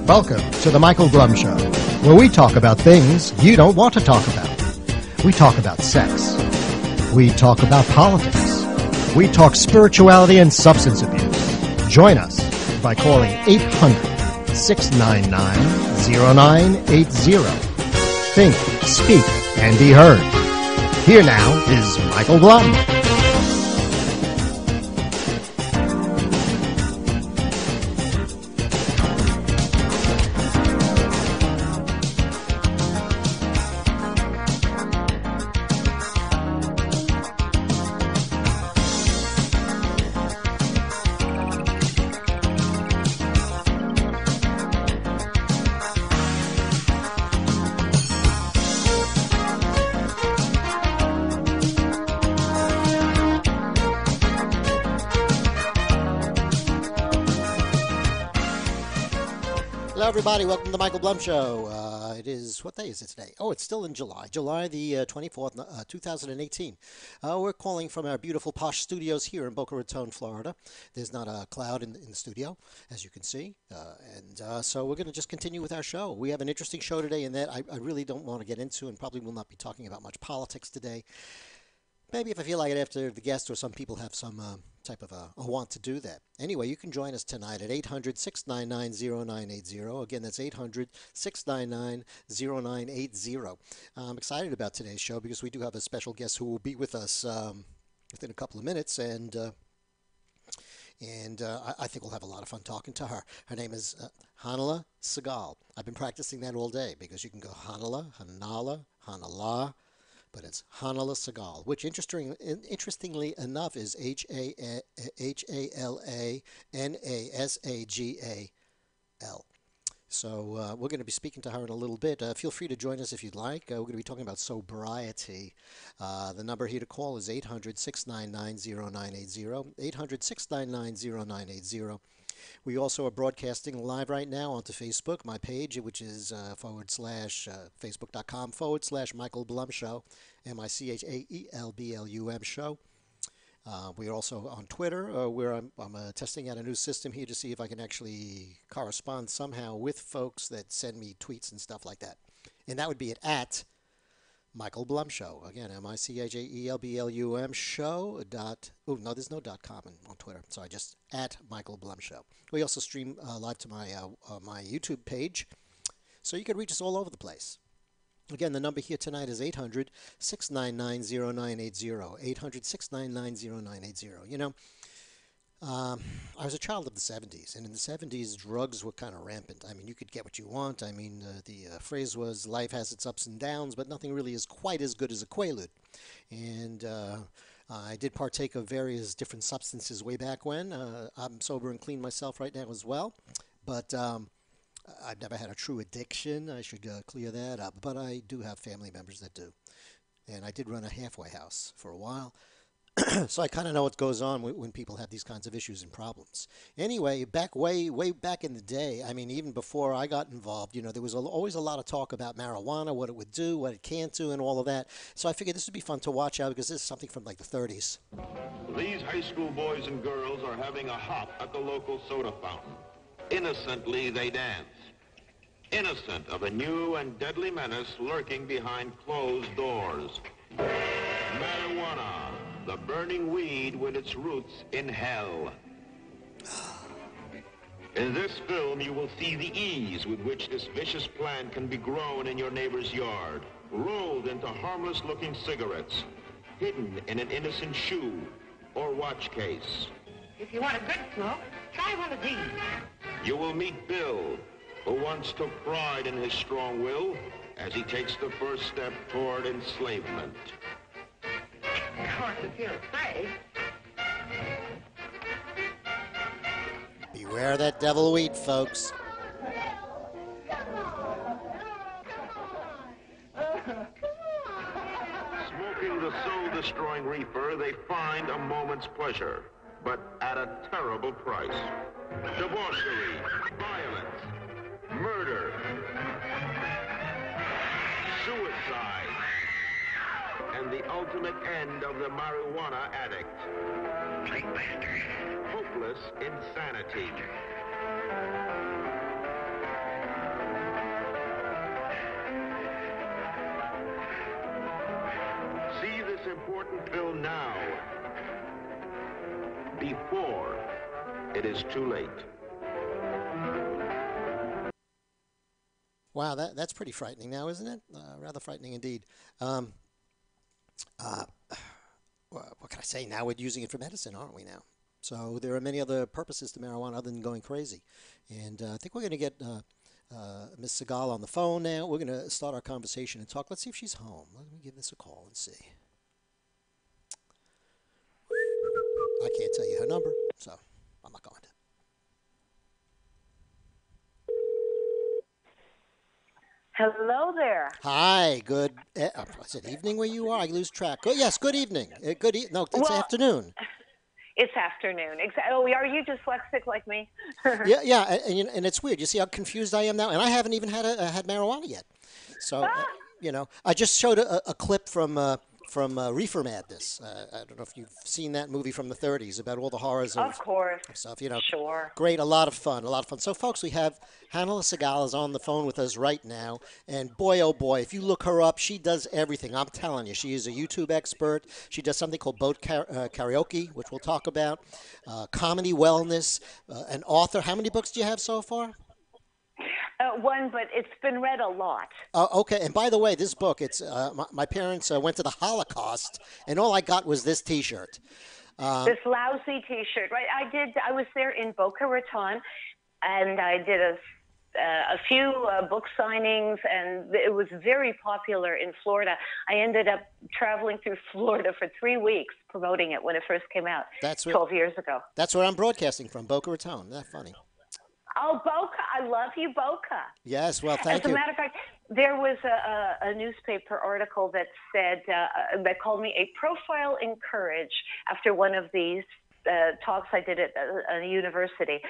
Welcome to the Michael Blum Show, where we talk about things you don't want to talk about. We talk about sex. We talk about politics. We talk spirituality and substance abuse. Join us by calling 800-699-0980. Think, speak, and be heard. Here now is Michael Blum. Everybody, welcome to the Michael Blum Show. It is, what day is it today? Oh, it's still in July. July the 24th, 2018. We're calling from our beautiful posh studios here in Boca Raton, Florida. There's not a cloud in the studio, as you can see. So we're going to just continue with our show. We have an interesting show today in that I really don't want to get into and probably will not be talking about much politics today. Maybe if I feel like it after the guest or some people have some type of a want to do that. Anyway, you can join us tonight at 800-699-0980. Again, that's 800-699-0980. I'm excited about today's show because we do have a special guest who will be with us within a couple of minutes, and I think we'll have a lot of fun talking to her. Her name is Hanala Sagal. I've been practicing that all day because you can go Hanala, Hanala, but it's Hanala Sagal, which interestingly enough is Halasagal. So we're going to be speaking to her in a little bit. Feel free to join us if you'd like. We're going to be talking about sobriety. The number here to call is 800-699-0980, 800-699-0980. We also are broadcasting live right now onto Facebook, my page, which is facebook.com/Michael Blum Show, MICHAELBLUM Show. We are also on Twitter, where I'm testing out a new system here to see if I can actually correspond somehow with folks that send me tweets and stuff like that. And that would be at Michael Blum Show. Again, MICHAELBLUM Show. No, there's no .com on Twitter. So I just at Michael Blum Show. We also stream live to my my YouTube page, so you can reach us all over the place. Again, the number here tonight is 800-699-0980. 800-699-0980. You know, I was a child of the 70s, and in the 70s, drugs were kind of rampant. I mean, you could get what you want. I mean, the phrase was, life has its ups and downs, but nothing really is quite as good as a Quaalude. And I did partake of various different substances way back when. I'm sober and clean myself right now as well. But I've never had a true addiction. I should clear that up. But I do have family members that do. And I did run a halfway house for a while. So I kind of know what goes on when people have these kinds of issues and problems. Anyway, way back in the day, I mean, even before I got involved, you know, there was always a lot of talk about marijuana, what it would do, what it can't do, and all of that. So I figured this would be fun to watch out because this is something from like the 30s. These high school boys and girls are having a hop at the local soda fountain. Innocently they dance. Innocent of a new and deadly menace lurking behind closed doors. Marijuana. The burning weed with its roots in hell. In this film, you will see the ease with which this vicious plant can be grown in your neighbor's yard, rolled into harmless-looking cigarettes, hidden in an innocent shoe or watch case. If you want a good smoke, try one of these. You will meet Bill, who once took pride in his strong will as he takes the first step toward enslavement. Of course, if you're afraid. Beware that devil weed, folks. Smoking the soul-destroying reefer, they find a moment's pleasure, but at a terrible price. Debauchery, violence, murder, suicide, and the ultimate end of the marijuana addict. Hopeless insanity. Until now. Before it is too late. Wow, that's pretty frightening now, isn't it? Rather frightening indeed. Um, uh, what can I say? Now we're using it for medicine, aren't we now? So there are many other purposes to marijuana other than going crazy. And I think we're going to get Miss Sagal on the phone now. We're going to start our conversation and talk. Let's see if she's home. Let me give this a call and see. I can't tell you her number, so I'm not going to. Hello there. Hi, good. Is it evening where you are? I lose track. Oh, yes, good evening. No, it's Well, afternoon. it's afternoon. Oh, are you dyslexic like me? Yeah, and it's weird. You see how confused I am now, and I haven't even had marijuana yet. So, I just showed a clip from Reefer Madness. I don't know if you've seen that movie from the 30s about all the horrors Of course. of stuff. Sure. Great, a lot of fun, a lot of fun. So, folks, we have Hanala Sagal is on the phone with us right now, and boy, oh boy, if you look her up, she does everything. I'm telling you, she is a YouTube expert. She does something called karaoke, which we'll talk about, comedy wellness, an author. How many books do you have so far? One, but it's been read a lot. Okay, and by the way, this book, it's my parents went to the Holocaust, and all I got was this T-shirt. This lousy T-shirt, right? I was there in Boca Raton, and I did a few book signings, and it was very popular in Florida. I ended up traveling through Florida for 3 weeks promoting it when it first came out 12 years ago. That's where I'm broadcasting from, Boca Raton. Isn't that funny? Oh, Boca. I love you, Boca. Yes, well, thank you. As a matter of fact, there was a newspaper article that said, that called me a profile in courage after one of these talks I did at a university.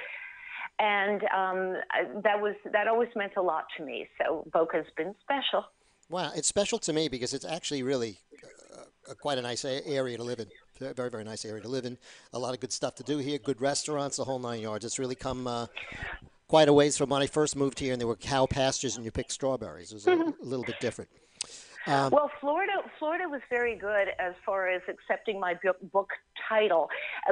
And that always meant a lot to me. So Boca's been special. Wow, it's special to me because it's actually really quite a nice area to live in. Very, very nice area to live in. A lot of good stuff to do here, good restaurants, the whole nine yards. It's really come quite a ways from when I first moved here, and there were cow pastures and you picked strawberries. It was a little bit different. Well, Florida was very good as far as accepting my book title,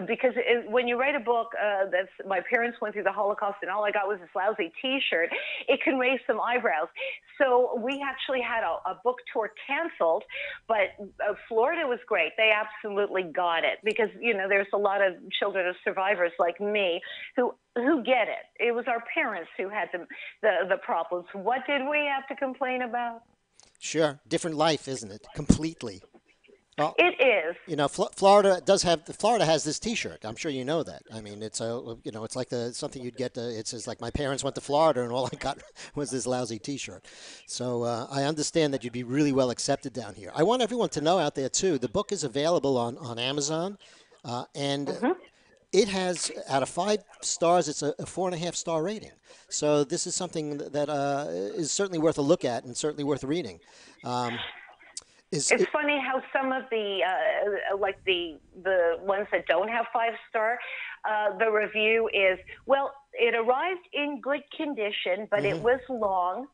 because when you write a book that's my parents went through the Holocaust and all I got was this lousy T-shirt, it can raise some eyebrows. So we actually had a book tour canceled, but Florida was great. They absolutely got it because there's a lot of children of survivors like me who get it. It was our parents who had the problems. What did we have to complain about? Sure. Different life, isn't it? Completely. Well, it is. Florida has this T-shirt. I'm sure you know that. I mean, it's it's like something you'd get. It says like my parents went to Florida and all I got was this lousy T-shirt. So I understand that you'd be really well accepted down here. I want everyone to know out there too. The book is available on Amazon, and it has out of 5 stars, it's a 4.5 star rating. So this is something that is certainly worth a look at and certainly worth reading. It's funny how some of the like the ones that don't have 5-star, the review is, well, it arrived in good condition, but it was long.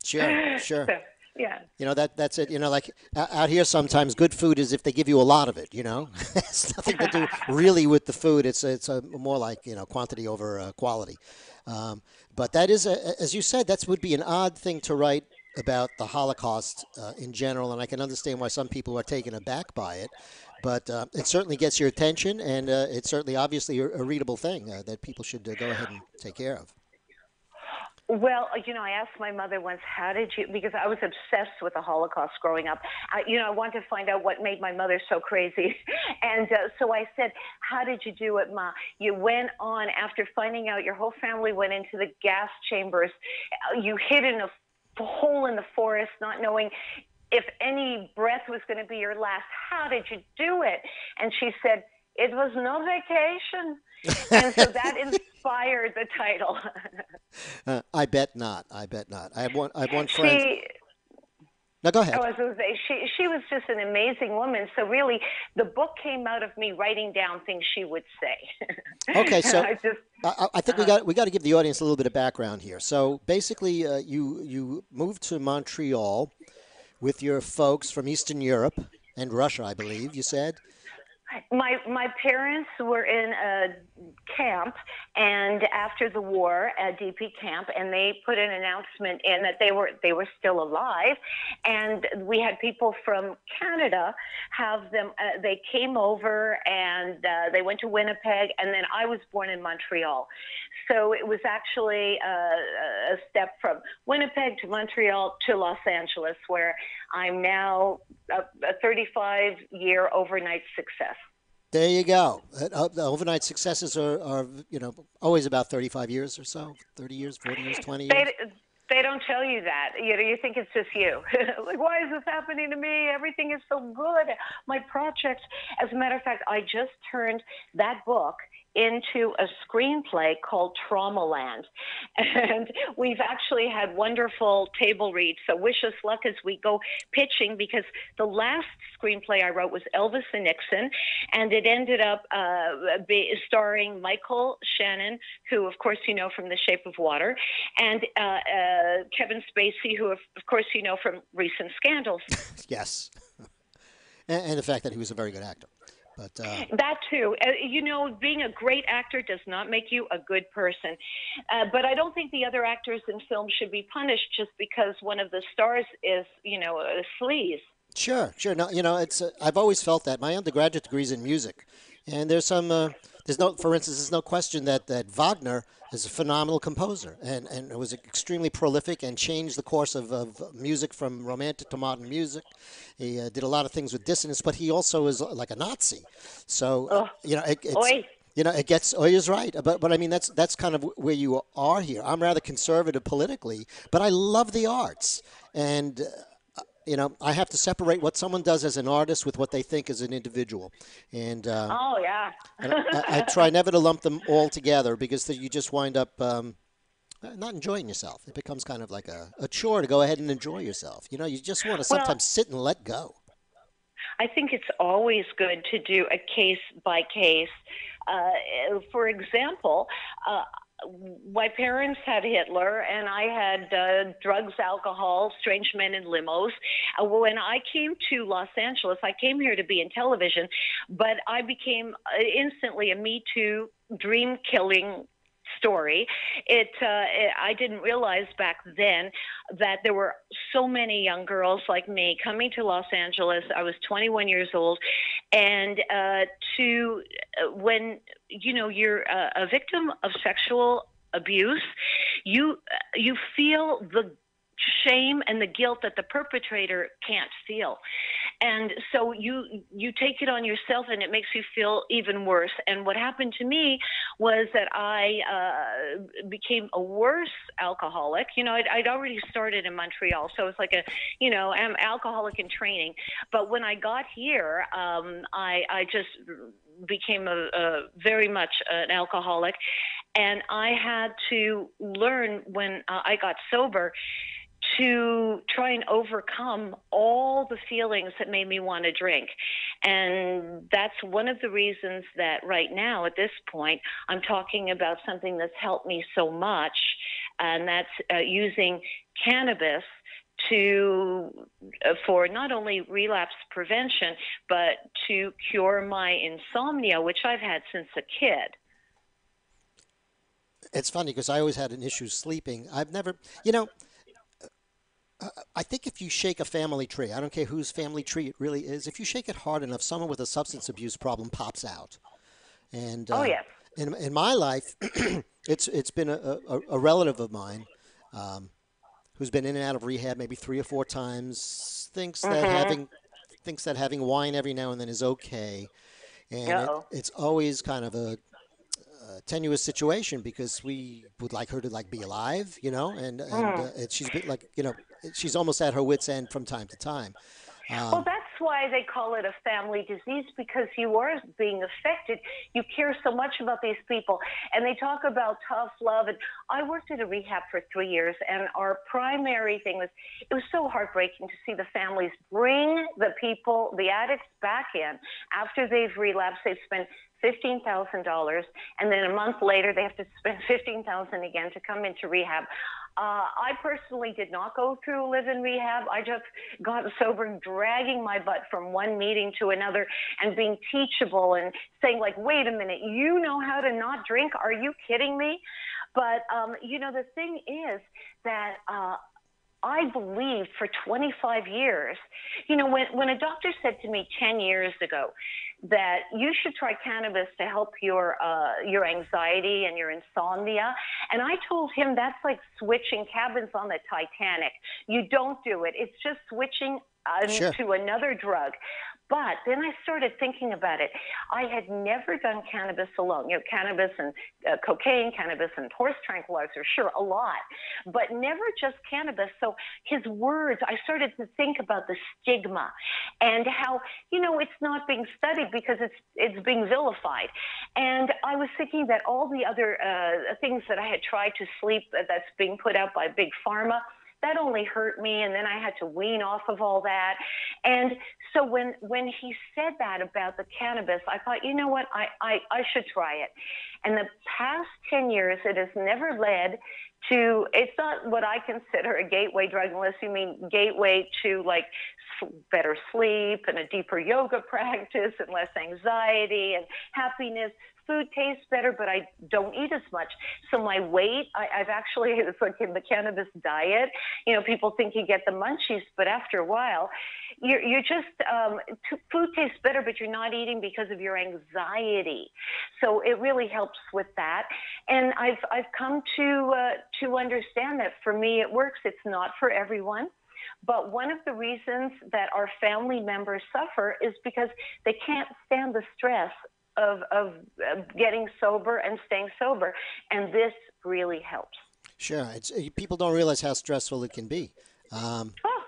Sure. So, yeah. That's it. Like out here, sometimes good food is if they give you a lot of it. It's nothing to do really with the food. It's more like quantity over quality. But that is, as you said, that would be an odd thing to write about the Holocaust in general, and I can understand why some people are taken aback by it. But it certainly gets your attention, and it's certainly obviously a readable thing that people should go ahead and take care of. Well, I asked my mother once, how did you, because I was obsessed with the Holocaust growing up. I wanted to find out what made my mother so crazy. And so I said, how did you do it, Ma? You went on, after finding out your whole family went into the gas chambers, you hid in a hole in the forest, not knowing if any breath was going to be your last. How did you do it? And she said, it was no vacation. And so that inspired the title. I bet not. I have one friend. Now go ahead. I was going to say she was just an amazing woman. So really, the book came out of me writing down things she would say. Okay, so I think we got to give the audience a little bit of background here. So basically, you moved to Montreal with your folks from Eastern Europe. and Russia, I believe you said. My parents were in a camp, and after the war, a DP camp, and they put an announcement in that they were still alive, and we had people from Canada have them. They came over, and they went to Winnipeg, and then I was born in Montreal, so it was actually a step from Winnipeg to Montreal to Los Angeles, where I'm now a 35-year overnight success. There you go. The overnight successes are, always about 35 years or so, 30 years, 40 years, 20 They years. they don't tell you that. You think it's just you. Like, why is this happening to me? Everything is so good. My project. As a matter of fact, I just turned that book into a screenplay called Traumaland. And we've actually had wonderful table reads. So wish us luck as we go pitching, because the last screenplay I wrote was Elvis and Nixon, and it ended up starring Michael Shannon, who, of course, you know from The Shape of Water, and Kevin Spacey, who, of course, you know from recent scandals. Yes. And the fact that he was a very good actor. But That too. Being a great actor does not make you a good person. But I don't think the other actors in film should be punished just because one of the stars is, a sleaze. sure, sure. No, it's I've always felt that my undergraduate degree is in music, and there's no, for instance, there's no question that Wagner is a phenomenal composer, and it was extremely prolific and changed the course of music from romantic to modern music. He did a lot of things with dissonance, but he also is like a Nazi. So Oh, it's. oi. It gets. Oh, you're right. But I mean, that's kind of where you are here. I'm rather conservative politically, but I love the arts, and I have to separate what someone does as an artist with what they think as an individual, and Oh, yeah. I try never to lump them all together because then you just wind up not enjoying yourself. It becomes kind of like a chore to go ahead and enjoy yourself. You just want to Well, sometimes sit and let go. I think it's always good to do a case by case. For example, my parents had Hitler, and I had drugs, alcohol, strange men in limos. When I came to Los Angeles, I came here to be in television, but I became instantly a Me Too dream killing story. I didn't realize back then that there were so many young girls like me coming to Los Angeles. I was 21 years old, and to when you're a victim of sexual abuse, you feel the shame and the guilt that the perpetrator can't feel, and so you take it on yourself, and it makes you feel even worse. And what happened to me was that I became a worse alcoholic. I'd already started in Montreal, so it's like I'm alcoholic in training. But when I got here, I just became a very much an alcoholic, and I had to learn when I got sober to try and overcome all the feelings that made me want to drink. And that's one of the reasons that right now, at this point, I'm talking about something that's helped me so much, and that's using cannabis to for not only relapse prevention, but to cure my insomnia, which I've had since a kid. It's funny because I always had an issue sleeping. I've never, I think if you shake a family tree, I don't care whose family tree it really is, if you shake it hard enough, someone with a substance abuse problem pops out. And Oh, yes. in my life, it's been a relative of mine who's been in and out of rehab maybe 3 or 4 times. Mm-hmm. Thinks that having wine every now and then is okay, and Uh-oh. it's always kind of a tenuous situation because we would like her to like be alive, Mm. she's been like, she's almost at her wit's end from time to time. Well, Um, that's why they call it a family disease, because you are being affected. You care so much about these people. And they talk about tough love. And I worked at a rehab for 3 years, and our primary thing was it was so heartbreaking to see the families bring the people, the addicts, back in after they've relapsed. They've spent $15,000, and then a month later they have to spend $15,000 again to come into rehab. I personally did not go through live-in rehab. I just got sober, dragging my butt from one meeting to another and being teachable and saying, like, wait a minute, you know how to not drink? Are you kidding me? But, the thing is that I believed for 25 years, when a doctor said to me 10 years ago that you should try cannabis to help your anxiety and your insomnia, and I told him that's like switching cabins on the Titanic. You don't do it. It's just switching Sure. to another drug. But then I started thinking about it. I had never done cannabis alone. Cannabis and cocaine, cannabis and horse tranquilizer, sure, a lot, but never just cannabis. So his words, I started to think about the stigma and how, it's not being studied because it's being vilified. And I was thinking that all the other things that I had tried to sleep that's being put out by Big Pharma, that only hurt me, and then I had to wean off of all that. And so when he said that about the cannabis, I thought, you know what, I should try it. And the past 10 years, it has never led to, it's not what I consider a gateway drug, unless you mean gateway to like better sleep and a deeper yoga practice and less anxiety and happiness. Food tastes better, but I don't eat as much. So my weight, I've actually, it's like in the cannabis diet, people think you get the munchies, but after a while, you're just, food tastes better, but you're not eating because of your anxiety. So it really helps with that. And I've come to understand that for me it works. It's not for everyone. But one of the reasons that our family members suffer is because they can't stand the stress of getting sober and staying sober, and this really helps. Sure. People don't realize how stressful it can be. Um, Oh,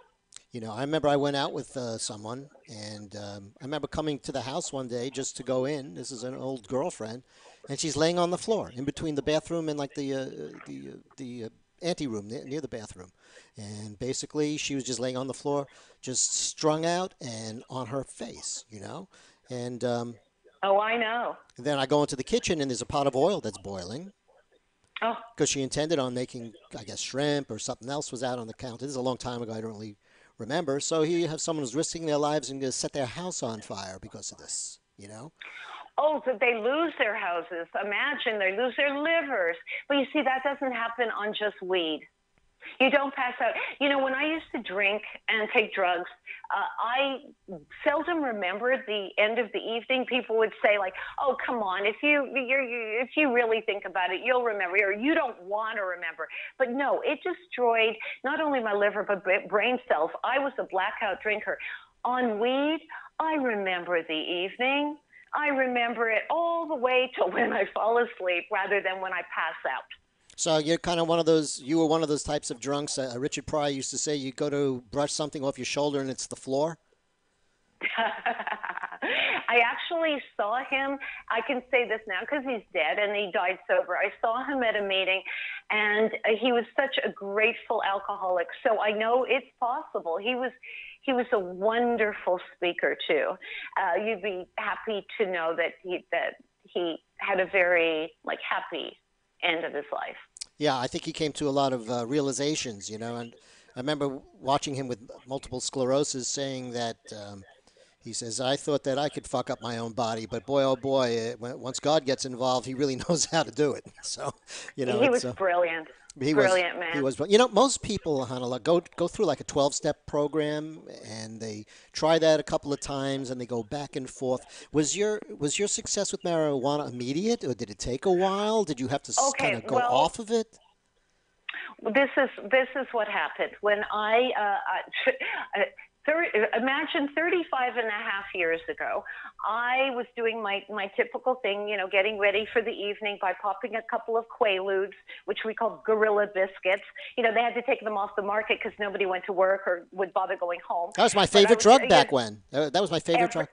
I remember I went out with someone, and I remember coming to the house one day just to go in. This is an old girlfriend, and she's laying on the floor in between the bathroom and like the ante room near the bathroom, and basically she was just laying on the floor, just strung out and on her face. And oh, I know. then I go into the kitchen and there's a pot of oil that's boiling Oh, because she intended on making, I guess, shrimp or something else was out on the counter. This is a long time ago. I don't really remember. So here you have someone who's risking their lives and going to set their house on fire because of this. oh, so they lose their houses. Imagine they lose their livers. But you see, that doesn't happen on just weed. You don't pass out. When I used to drink and take drugs, I seldom remembered the end of the evening. People would say, like, "Oh, come on! If you really think about it, you'll remember." Or you don't want to remember. But no, it destroyed not only my liver but brain cells. I was a blackout drinker. On weed, I remember the evening. I remember it all the way to when I fall asleep, rather than when I pass out. So you're kind of one of those. You were one of those types of drunks. Richard Pryor used to say, you go to brush something off your shoulder and it's the floor. I actually saw him. I can say this now because he's dead and he died sober. I saw him at a meeting, and he was such a grateful alcoholic. So I know it's possible. He was a wonderful speaker too. You'd be happy to know that he had a very happy end of his life. Yeah, I think he came to a lot of realizations. And I remember watching him with multiple sclerosis saying that he says, I thought that I could fuck up my own body, but boy, oh boy, once God gets involved, he really knows how to do it. So, He was brilliant. he was, Brilliant man. he was, most people, Hanala, go through like a 12-step program and they try that a couple of times and they go back and forth. Was your success with marijuana immediate, or did it take a while? Did you have to kind of go off of it? This is what happened when imagine 35 and a half years ago, I was doing my typical thing, getting ready for the evening by popping a couple of Quaaludes, which we call gorilla biscuits. They had to take them off the market because nobody went to work or would bother going home. That was my favorite drug back when. That was my favorite drug.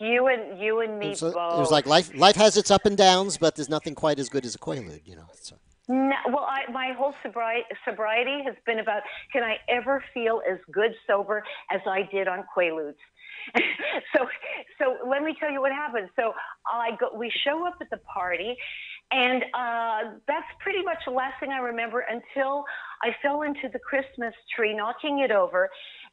You and me both. It was like life has its up and downs, but there's nothing quite as good as a Quaalude, So. No, well, my whole sobriety has been about, can I ever feel as good sober as I did on Quaaludes? so so let me tell you what happened. So we show up at the party, and that's pretty much the last thing I remember until I fell into the Christmas tree, knocking it over.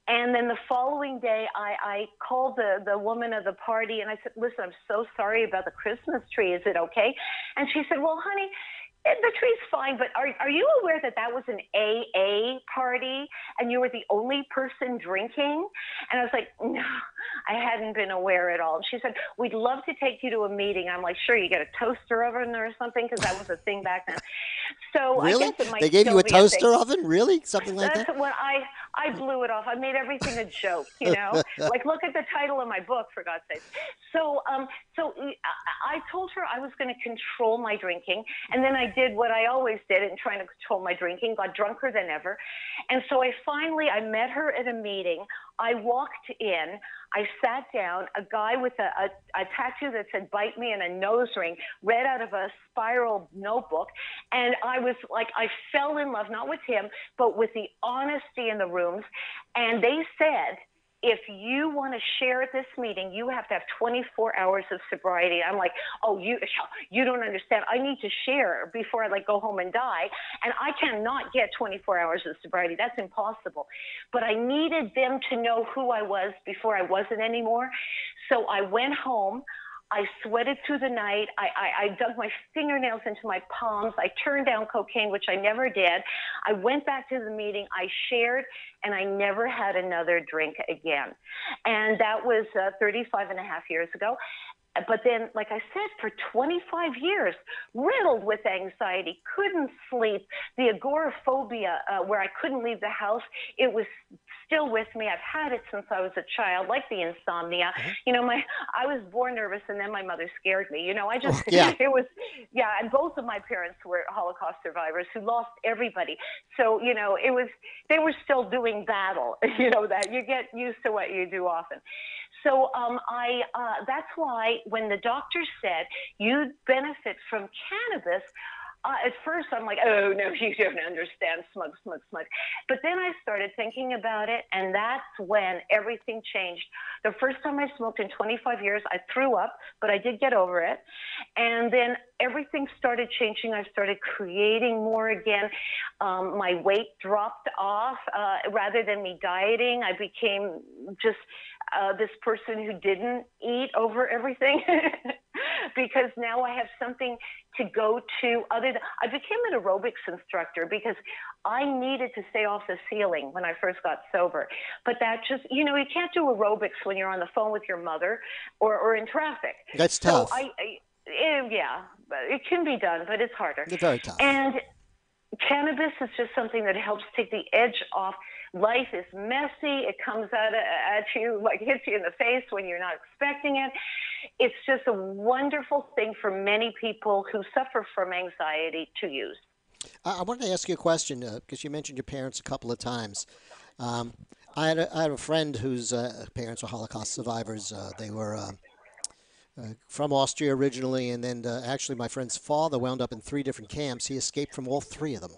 And then the following day, I called the woman of the party and I said, listen, I'm so sorry about the Christmas tree. Is it okay? And she said, well, honey, the tree's fine, but are you aware that that was an AA party and you were the only person drinking? And I was like, no, I hadn't been aware at all. And she said, we'd love to take you to a meeting. I'm like, sure, you get a toaster oven or something, because that was a thing back then. So I Really? guess it might They gave still you a be a thing. toaster oven? Really? Something like That's that? what I blew it off. I made everything a joke, Like, look at the title of my book, for God's sake. So I told her I was going to control my drinking, and then I did what I always did in trying to control my drinking, got drunker than ever. And so I met her at a meeting. I walked in, I sat down, a guy with a tattoo that said "bite me" and a nose ring read out of a spiral notebook. And I was like, I fell in love, not with him, but with the honesty in the rooms. And they said, if you want to share at this meeting, you have to have 24 hours of sobriety. I'm like, oh, you don't understand. I need to share before I go home and die. And I cannot get 24 hours of sobriety. That's impossible. But I needed them to know who I was before I wasn't anymore. So I went home. I sweated through the night. I dug my fingernails into my palms. I turned down cocaine, which I never did. I went back to the meeting. I shared, and I never had another drink again. And that was 35 and a half years ago. But then, like I said, for 25 years, riddled with anxiety, couldn't sleep, the agoraphobia where I couldn't leave the house, it was still with me. I've had it since I was a child, like the insomnia. I was born nervous, and then my mother scared me. I just, Yeah. it was, yeah. And both of my parents were Holocaust survivors who lost everybody. So, they were still doing battle, that you get used to what you do often. So that's why when the doctor said you'd benefit from cannabis, at first I'm like, oh, no, you don't understand, smug. But then I started thinking about it, and that's when everything changed. The first time I smoked in 25 years, I threw up, but I did get over it. And then everything started changing. I started creating more again. My weight dropped off. Rather than me dieting, I became just this person who didn't eat over everything because now I have something to go to other than, I became an aerobics instructor because I needed to stay off the ceiling when I first got sober. But that just, you can't do aerobics when you're on the phone with your mother or in traffic. That's tough. So yeah, it can be done, but it's harder. They're very tough. And cannabis is just something that helps take the edge off. Life is messy. It comes out at you, hits you in the face when you're not expecting it. It's just a wonderful thing for many people who suffer from anxiety to use. I wanted to ask you a question because you mentioned your parents a couple of times. I had a friend whose parents were Holocaust survivors. They were from Austria originally, and then actually my friend's father wound up in 3 different camps. He escaped from all 3 of them.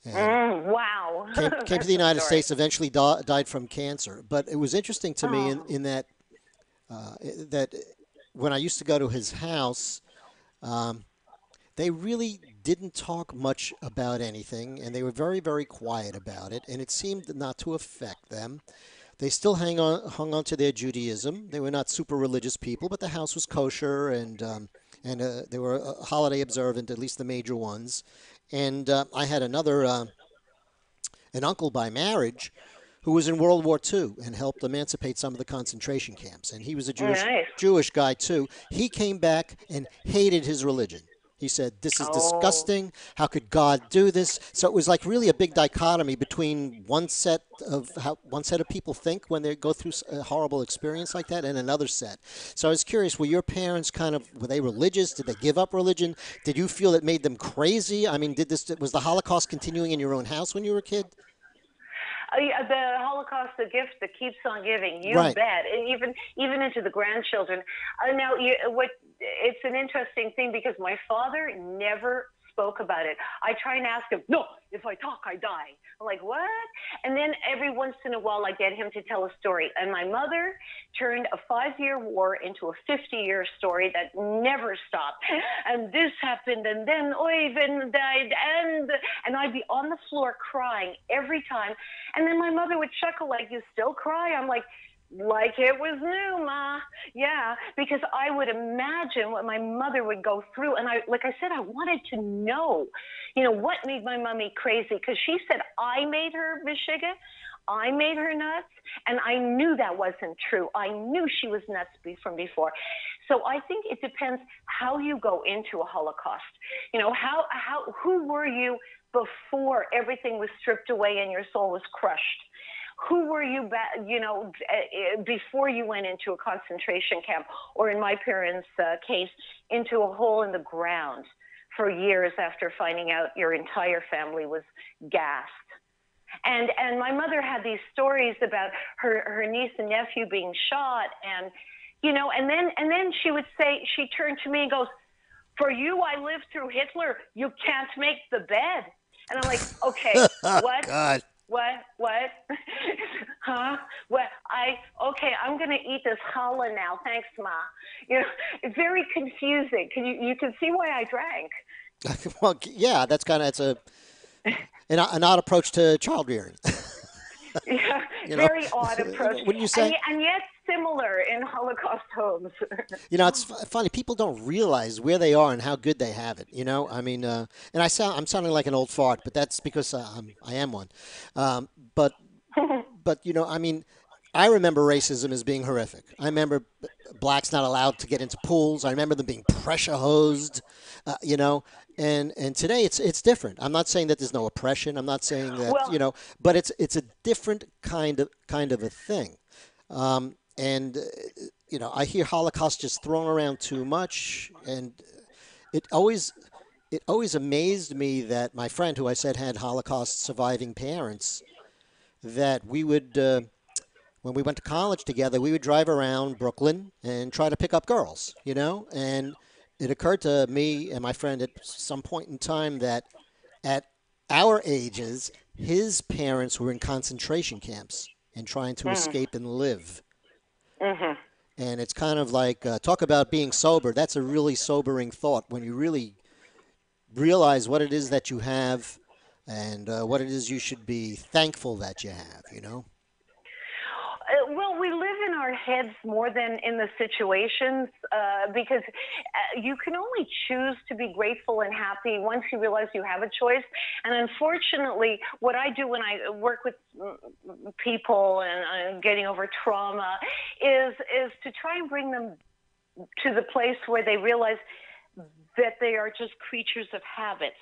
Wow. Came to the United States, eventually died from cancer. But it was interesting to me in that that when I used to go to his house, they really didn't talk much about anything, and they were very, very quiet about it, and it seemed not to affect them. They still hung on to their Judaism. They were not super religious people, but the house was kosher, and they were holiday observant, at least the major ones. And I had an uncle by marriage who was in World War II and helped emancipate some of the concentration camps. And he was a Jewish guy, too. He came back and hated his religion. He said, this is disgusting. How could God do this? So it was like really a big dichotomy between one set of people think when they go through a horrible experience like that and another set. So I was curious, were your parents were they religious? Did they give up religion? Did you feel it made them crazy? I mean, was the Holocaust continuing in your own house when you were a kid? The Holocaust, the gift that keeps on giving. You Right. bet. And even into the grandchildren. Now, it's an interesting thing because my father never spoke about it. I try and ask him, no, if I talk, I die. I'm like, what? And then every once in a while, I get him to tell a story. And my mother turned a 5-year war into a 50-year story that never stopped. And this happened, and then Oyvind died, and I'd be on the floor crying every time. And then my mother would chuckle, like, you still cry? I'm like it was new, Ma. Yeah, because I would imagine what my mother would go through. And like I said, I wanted to know, what made my mommy crazy. Because she said I made her Michigan. I made her nuts. And I knew that wasn't true. I knew she was nuts from before. So I think it depends how you go into a Holocaust. Who were you before everything was stripped away and your soul was crushed? Who were you, before you went into a concentration camp, or in my parents' case, into a hole in the ground for years after finding out your entire family was gassed? And my mother had these stories about her niece and nephew being shot, and then she would say, she turned to me and goes, "For you, I lived through Hitler. You can't make the bed." And I'm like, okay, what? God. What? Huh? Okay, I'm going to eat this challah now. Thanks, Ma. It's very confusing. You can see why I drank. Well, yeah, it's an odd approach to child rearing. Yeah, you know, very odd approach. Wouldn't you say? And yet similar in Holocaust homes. It's funny. People don't realize where they are and how good they have it. I mean, and I'm sounding like an old fart, but that's because I am one. But I mean, I remember racism as being horrific. I remember blacks not allowed to get into pools. I remember them being pressure hosed. And today it's different. I'm not saying that there's no oppression. I'm not saying that but it's a different kind of a thing. I hear Holocaust just thrown around too much, and it always amazed me that my friend, who I said had Holocaust surviving parents, that we would, when we went to college together, we would drive around Brooklyn and try to pick up girls, and it occurred to me and my friend at some point in time that at our ages, his parents were in concentration camps and trying to escape and live. Mm-hmm. And it's kind of like, talk about being sober. That's a really sobering thought when you really realize what it is that you have and what it is you should be thankful that you have, Well, we live in our heads more than in the situations because you can only choose to be grateful and happy once you realize you have a choice. And unfortunately, what I do when I work with people and getting over trauma is to try and bring them to the place where they realize that they are just creatures of habits.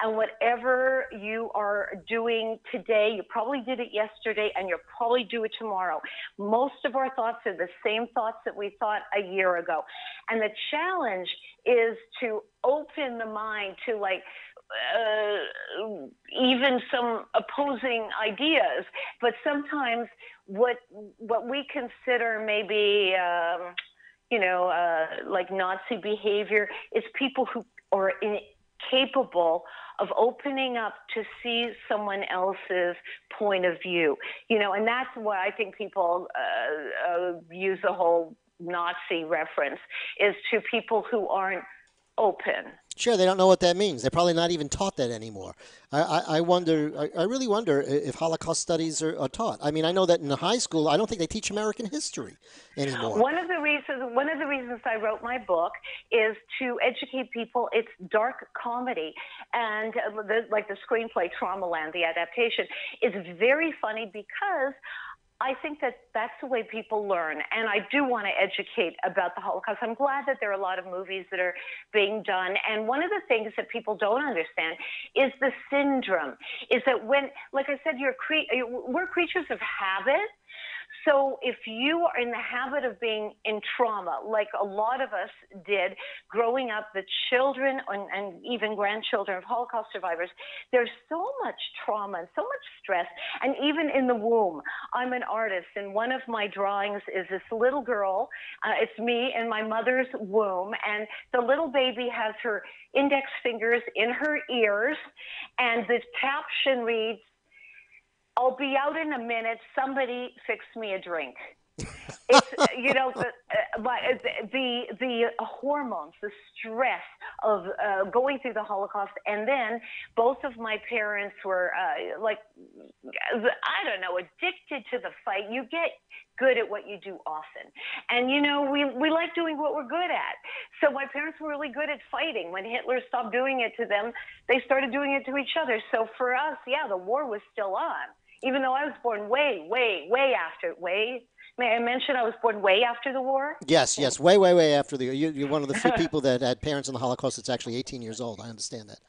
And whatever you are doing today, you probably did it yesterday, and you'll probably do it tomorrow. Most of our thoughts are the same thoughts that we thought a year ago. And the challenge is to open the mind to even some opposing ideas. But sometimes what we consider maybe like Nazi behavior, is people who are incapable of opening up to see someone else's point of view. And that's why I think people use the whole Nazi reference, is to people who aren't open. Sure, they don't know what that means. They're probably not even taught that anymore. I really wonder if Holocaust studies are taught. I mean, I know that in the high school, I don't think they teach American history anymore. One of the reasons I wrote my book is to educate people. It's dark comedy, and like the screenplay Traumaland, the adaptation, is very funny because I think that that's the way people learn. And I do want to educate about the Holocaust. I'm glad that there are a lot of movies that are being done. And one of the things that people don't understand is the syndrome, is that when, like I said, we're creatures of habit. So if you are in the habit of being in trauma, like a lot of us did growing up, the children and even grandchildren of Holocaust survivors, there's so much trauma and so much stress. And even in the womb, I'm an artist, and one of my drawings is this little girl. It's me in my mother's womb, and the little baby has her index fingers in her ears, and the caption reads, "I'll be out in a minute. Somebody fix me a drink." It's the hormones, the stress of going through the Holocaust, and then both of my parents were addicted to the fight. You get good at what you do often, and we like doing what we're good at. So my parents were really good at fighting. When Hitler stopped doing it to them, they started doing it to each other. So for us, yeah, the war was still on. Even though I was born way after. May I mention I was born way after the war? Yes, yes, way after the. You're one of the few people that had parents in the Holocaust that's actually 18 years old. I understand that.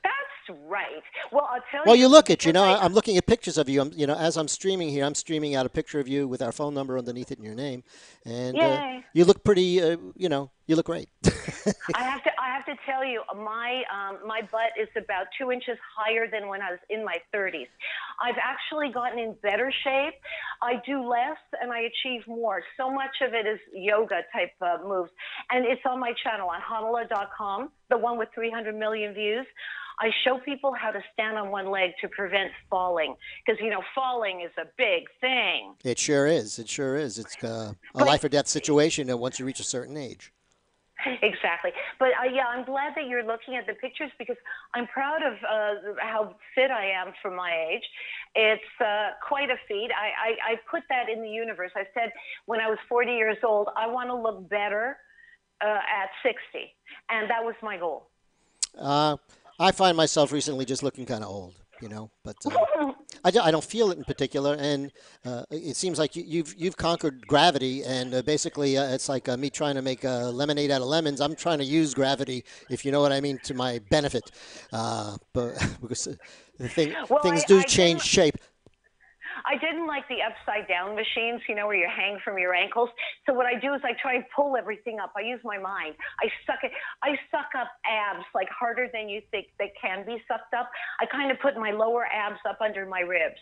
That's right. Well, I'll tell you. Well, you look it. I'm looking at pictures of you. As I'm streaming here, I'm streaming out a picture of you with our phone number underneath it and your name, and you look pretty. You look great. I have to tell you, my butt is about 2 inches higher than when I was in my 30s. I've actually gotten in better shape. I do less and I achieve more. So much of it is yoga type moves, and it's on my channel on Hanala.com, the one with 300 million views. I show people how to stand on one leg to prevent falling, because falling is a big thing. It sure is. It sure is. It's a life or death situation once you reach a certain age. Exactly. But I'm glad that you're looking at the pictures, because I'm proud of how fit I am for my age. It's quite a feat. I put that in the universe. I said when I was 40 years old, I want to look better at 60. And that was my goal. I find myself recently just looking kind of old, but I don't feel it in particular. And it seems like you've conquered gravity, and basically it's like me trying to make lemonade out of lemons. I'm trying to use gravity, if you know what I mean, to my benefit. But because things do change shape. I didn't like the upside down machines, where you hang from your ankles. So what I do is I try and pull everything up. I use my mind. I suck up abs like harder than you think they can be sucked up. I kind of put my lower abs up under my ribs.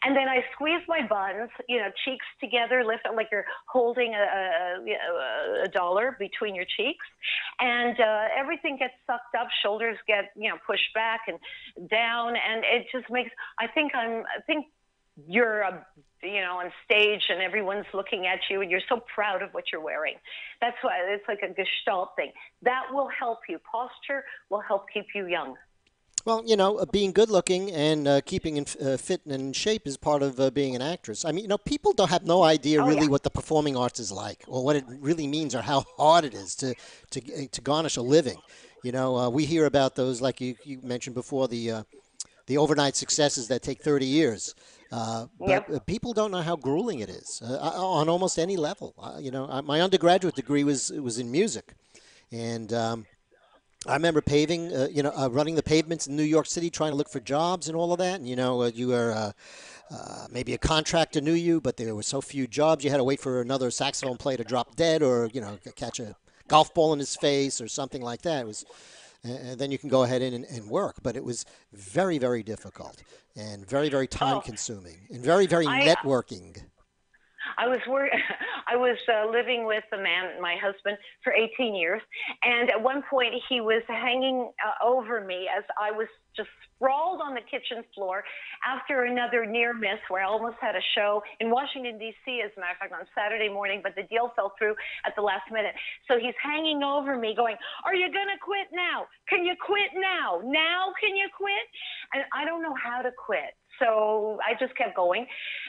And then I squeeze my buns, cheeks together, lift it like you're holding a dollar between your cheeks. And everything gets sucked up. Shoulders get, pushed back and down. And it just makes, I think you're on stage and everyone's looking at you and you're so proud of what you're wearing. That's why it's like a gestalt thing. That will help you. Posture will help keep you young. Well, being good looking and keeping in fit and in shape is part of being an actress. I mean, people don't have no idea really what the performing arts is like, or what it really means, or how hard it is to garnish a living. We hear about those, like you mentioned before, the overnight successes that take 30 years. But people don't know how grueling it is on almost any level. My undergraduate degree was in music, and I remember paving, running the pavements in New York City, trying to look for jobs and all of that. And you were maybe a contractor knew you, but there were so few jobs. You had to wait for another saxophone player to drop dead, or catch a golf ball in his face or something like that. It was. And then you can go ahead and work. But it was very, very difficult and very, very time-consuming and very, very networking. I was living with the man, my husband, for 18 years. And at one point, he was hanging over me as I was just sprawled on the kitchen floor after another near miss where I almost had a show in Washington, D.C., as a matter of fact, on Saturday morning, but the deal fell through at the last minute. So he's hanging over me going, "Are you going to quit now? Can you quit now? Now can you quit?" And I don't know how to quit. So I just kept going.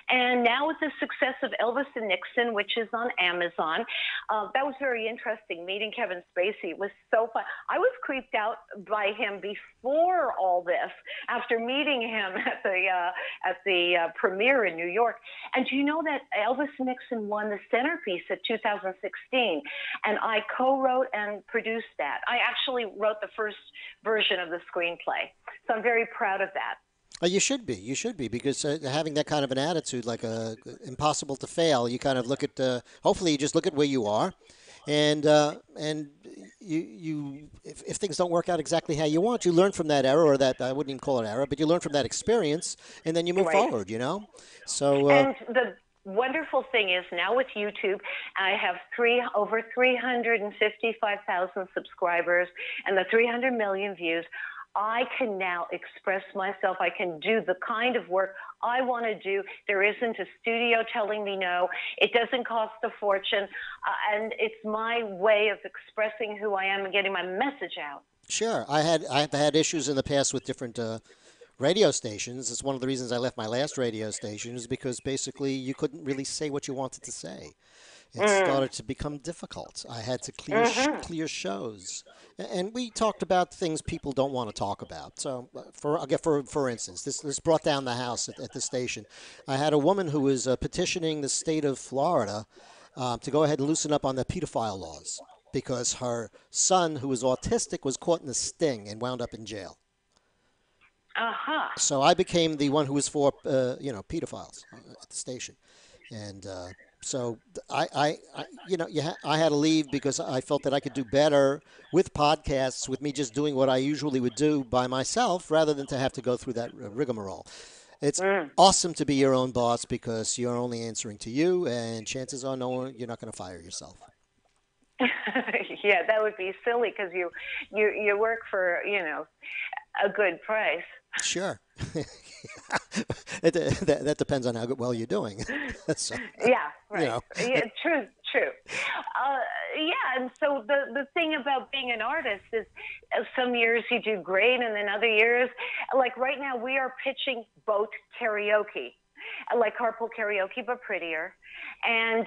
And now with the success of Elvis and Nixon, which is on Amazon, that was very interesting. Meeting Kevin Spacey was so fun. I was creeped out by him before all this, after meeting him at the premiere in New York. And do you know that Elvis Nixon won the centerpiece at 2016? And I co-wrote and produced that. I actually wrote the first version of the screenplay. So I'm very proud of that. You should be. You should be because having that kind of an attitude, like impossible to fail, you kind of look at. Hopefully, you just look at where you are, and if things don't work out exactly how you want, you learn from that error, or that I wouldn't even call it error, but you learn from that experience, and then you move Right. forward. So And the wonderful thing is now with YouTube, I have over 355,000 subscribers and the 300 million views. I can now express myself. I can do the kind of work I want to do. There isn't a studio telling me no. It doesn't cost a fortune. And it's my way of expressing who I am and getting my message out. sure, I've had issues in the past with different radio stations. It's one of the reasons I left my last radio station is because basically you couldn't really say what you wanted to say. It started to become difficult. I had to clear shows, and we talked about things people don't want to talk about. So, for instance, this brought down the house at the station. I had a woman who was petitioning the state of Florida to go ahead and loosen up on the pedophile laws because her son, who was autistic, was caught in a sting and wound up in jail. Uh-huh. So I became the one who was for pedophiles at the station, and so I had to leave because I felt that I could do better with podcasts with me just doing what I usually would do by myself rather than to have to go through that rigmarole. It's awesome to be your own boss because you're only answering to you, and chances are you're not going to fire yourself. Yeah, that would be silly because you work for a good price. Sure. That depends on how well you're doing. So, Yeah, right. Yeah, it, true. Yeah, and so the thing about being an artist is some years you do great, and then other years, like right now, we are pitching boat karaoke. Like carpool karaoke, but prettier. And,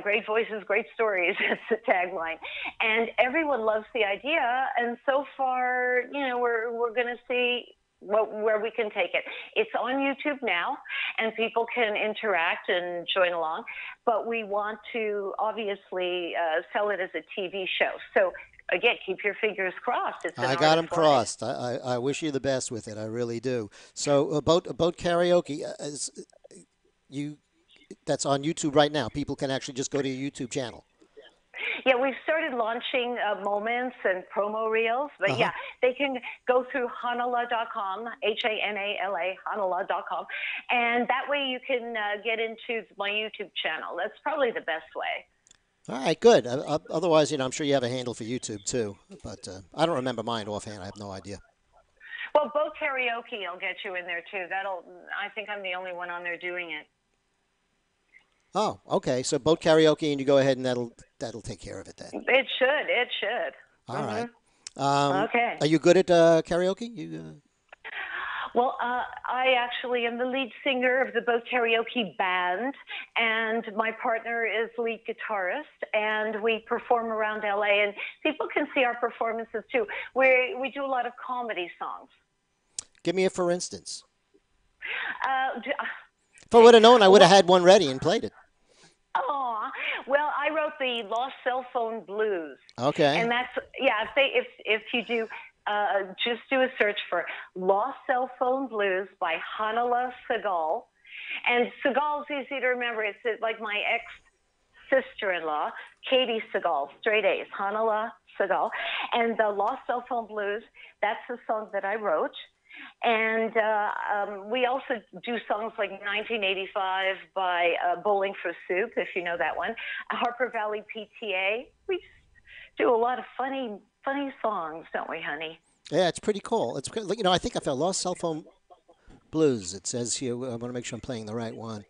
great voices, great stories. That's the tagline. And everyone loves the idea. And so far, we're going to see where we can take it. It's on YouTube now, and people can interact and join along. But we want to obviously sell it as a TV show. So again, keep your fingers crossed. I got them crossed. I wish you the best with it. I really do. So about karaoke, that's on YouTube right now. People can actually just go to your YouTube channel. Yeah, we've started launching moments and promo reels, but yeah, they can go through Hanala.com, Hanala, Hanala.com, and that way you can get into my YouTube channel. That's probably the best way. All right, good. Otherwise, I'm sure you have a handle for YouTube too, but I don't remember mine offhand. I have no idea. Well, both karaoke will get you in there too. I think I'm the only one on there doing it. Oh, okay. So boat karaoke, and you go ahead, and that'll take care of it then. It should. All right. Okay. Are you good at karaoke? Well, I actually am the lead singer of the boat karaoke band, and my partner is lead guitarist, and we perform around LA, and people can see our performances too. We do a lot of comedy songs. Give me a for instance. If I would have known, I would have had one ready and played it. Oh, well, I wrote the Lost Cellphone Blues. Okay. And that's, if you do, just do a search for Lost Cellphone Blues by Hanala Sagal. And Sagal's easy to remember. It's like my ex-sister-in-law, Katie Sagal, straight A's, Hanala Sagal. And the Lost Cellphone Blues, that's the song that I wrote. And we also do songs like 1985 by Bowling for Soup, if you know that one. Harper Valley PTA. We just do a lot of funny songs, don't we, honey? Yeah, it's pretty cool. It's I think I found Lost Cellphone Blues. It says here. I want to make sure I'm playing the right one.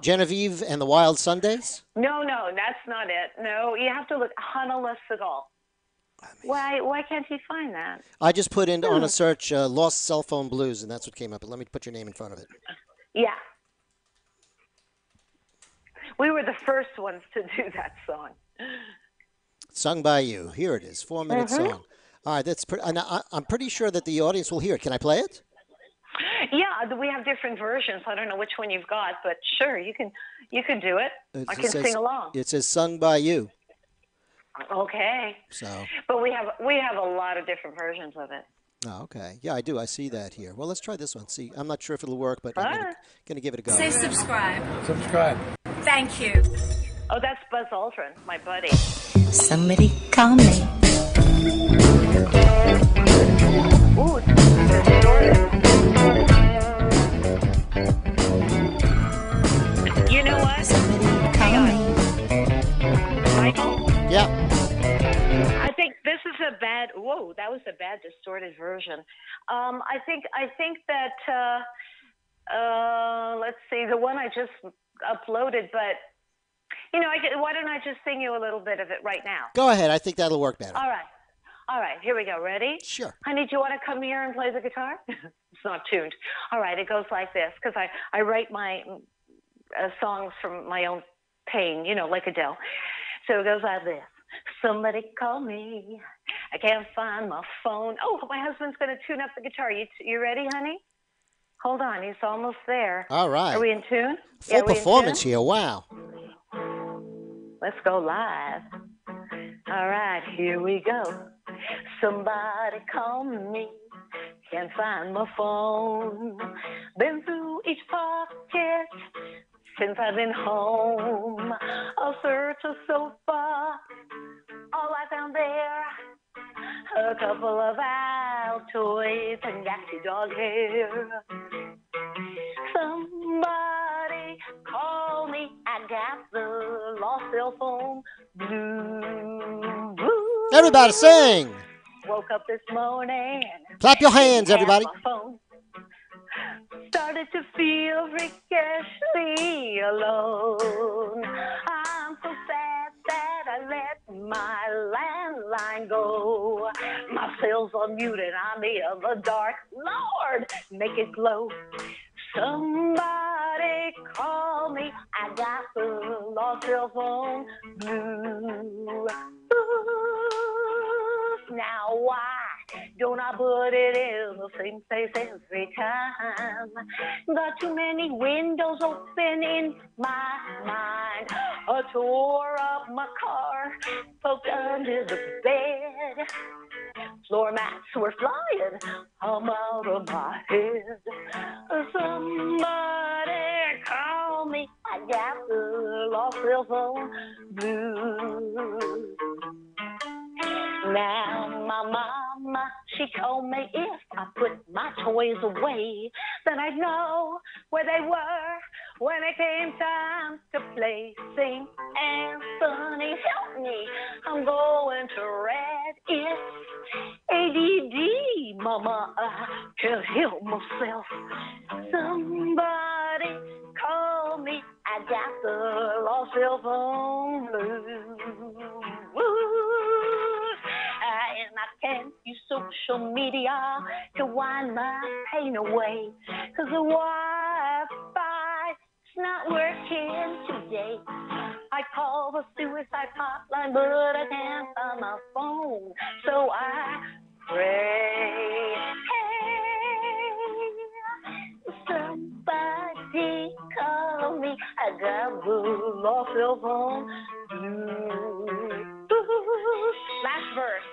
Genevieve and the Wild Sundays. No, that's not it. No, you have to look Hanala Sagal. Why can't he find that? I just put in on a search Lost Cellphone Blues, and that's what came up. But let me put your name in front of it. Yeah. We were the first ones to do that song. Sung by you. Here it is, 4-minute song. All right, that's pretty. I'm pretty sure that the audience will hear it. Can I play it? Yeah, we have different versions. I don't know which one you've got, but sure, you can do it. I can sing along. It says "Sung by You." Okay. So. But we have a lot of different versions of it. Oh, okay. Yeah, I do. I see that here. Well, let's try this one. See, I'm not sure if it'll work, but I'm Ah. gonna give it a go. Say subscribe. Subscribe. Thank you. Oh, that's Buzz Aldrin, my buddy. Somebody call me. Ooh, distorted. You know what? Somebody Hang call on, me. Michael. Yeah. I think this is a bad. Whoa, that was a bad distorted version. I think that. Let's see, the one I just uploaded, but why don't I just sing you a little bit of it right now? Go ahead. I think that'll work better. All right, here we go. Ready? Sure. Honey, do you want to come here and play the guitar? It's not tuned. All right, it goes like this, because I write my songs from my own pain, like Adele. So it goes like this. Somebody call me. I can't find my phone. Oh, my husband's going to tune up the guitar. You ready, honey? Hold on, he's almost there. All right. Are we in tune? Full are we in performance tune? here. Wow. Let's go live. All right, here we go. Somebody call me. Can't find my phone. Been through each pocket since I've been home. I'll search so far. All I found there, a couple of Altoids and yaxy dog hair. Somebody call me. I got the lost cell phone blues. Everybody sing. Woke up this morning. Clap your hands, didn't have everybody. my phone. Started to feel freakishly alone. I'm so sad that I let my landline go. My cell's unmuted, I'm in the dark. Lord, make it glow. Somebody call me. I got the lost cell phone blues. Now why don't I put it in the same place every time? Got too many windows open in my mind. I tore up my car, poked under the bed. Floor mats were flying, I'm out of my head. Somebody call me. I got the lost cell phone blues. Now my mama, she told me if I put my toys away, then I'd know where they were when it came time to play. Sing Anthony, help me, I'm going to red. It's ADD, mama, I can't help myself. Somebody call me. I got the lost cell phone blues. And I can't use social media to wind my pain away, 'cause the Wi-Fi is not working today. I call the suicide hotline, but I can't find my phone, so I pray. Hey, somebody call me. I got the lost cell phone blues. Last verse.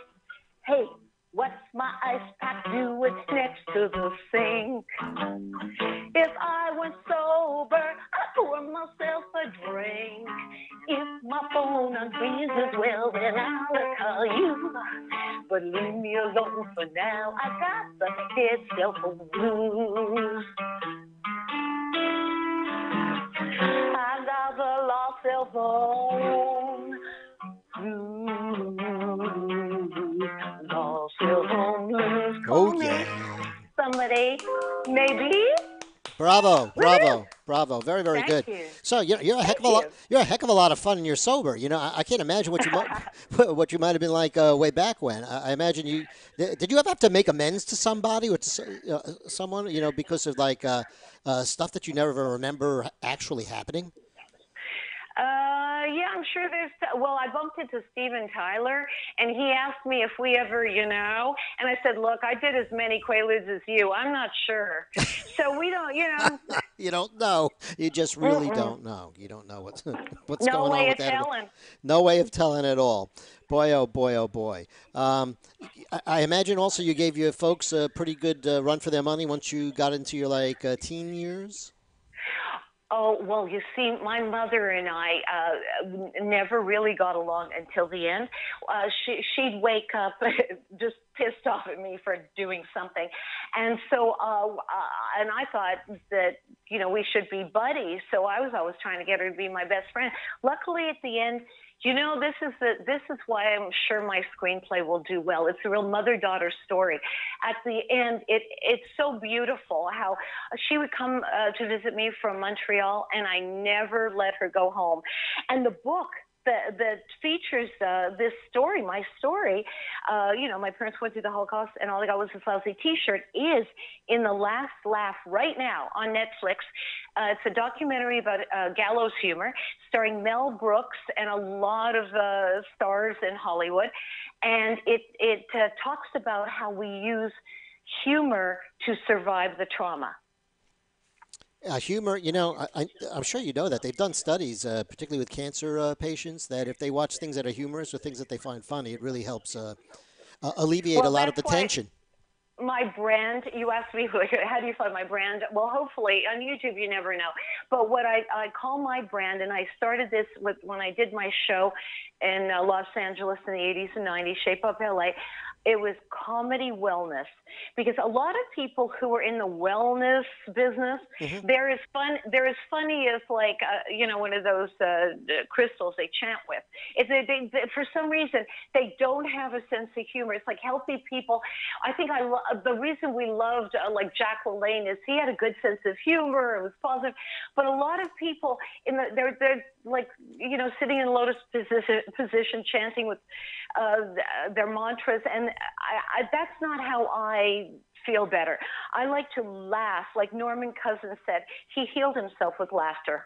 Hey, what's my ice pack doing next to the sink? If I went sober, I'd pour myself a drink. If my phone unrings as well, then I'll call you. But leave me alone for now. I got the dead cell phone blues. I got the lost cell phone blues. Lost cell phone blues. Call Oh me. yeah. Somebody, maybe. Bravo, bravo, Woo-hoo. bravo! Very, very Thank good. you. So you're a heck of a Thank lot. you. You're a heck of a lot of fun when you're sober. I can't imagine what you might what you might have been like way back when. I imagine you did. You ever have to make amends to somebody or to someone? Because of stuff that you never remember actually happening. Yeah, I'm sure there's. Well, I bumped into Steven Tyler, and he asked me if we ever, and I said, look, I did as many Quaaludes as you. I'm not sure. So we don't. You don't know. You just really Mm-mm. don't know. You don't know what's what's No going on way with of that at all. telling. No way of telling at all. Boy, oh boy, oh boy. Um, I imagine also you gave your folks a pretty good run for their money once you got into your like teen years. Oh, well, you see, my mother and I never really got along until the end. She'd wake up just pissed off at me for doing something. And so, and I thought that, we should be buddies. So I was always trying to get her to be my best friend. Luckily, at the end, this is why I'm sure my screenplay will do well. It's a real mother-daughter story. At the end, it's so beautiful how she would come to visit me from Montreal, and I never let her go home. And the book that features this story, my story, my parents went through the Holocaust, and all they got was this lousy T-shirt, is in the last laugh right now on Netflix. It's a documentary about gallows humor, starring Mel Brooks and a lot of stars in Hollywood, and it talks about how we use humor to survive the trauma. Humor, I'm sure you know that they've done studies, particularly with cancer patients, that if they watch things that are humorous or things that they find funny, it really helps alleviate a Well, lot of that's the why tension. my brand, you asked me, how do you find my brand? Well, hopefully on YouTube, you never know. But what I call my brand, and I started this when I did my show in Los Angeles in the 80s and 90s, Shape Up LA. It was comedy wellness, because a lot of people who are in the wellness business, Hmm. they're as funny as like one of those crystals they chant with. If for some reason they don't have a sense of humor. It's like healthy people. I think the reason we loved like Jack LaLanne is he had a good sense of humor. It was positive, but a lot of people they're like sitting in lotus position chanting with their mantras, and that's not how I feel better. I like to laugh. Like Norman Cousins said, he healed himself with laughter.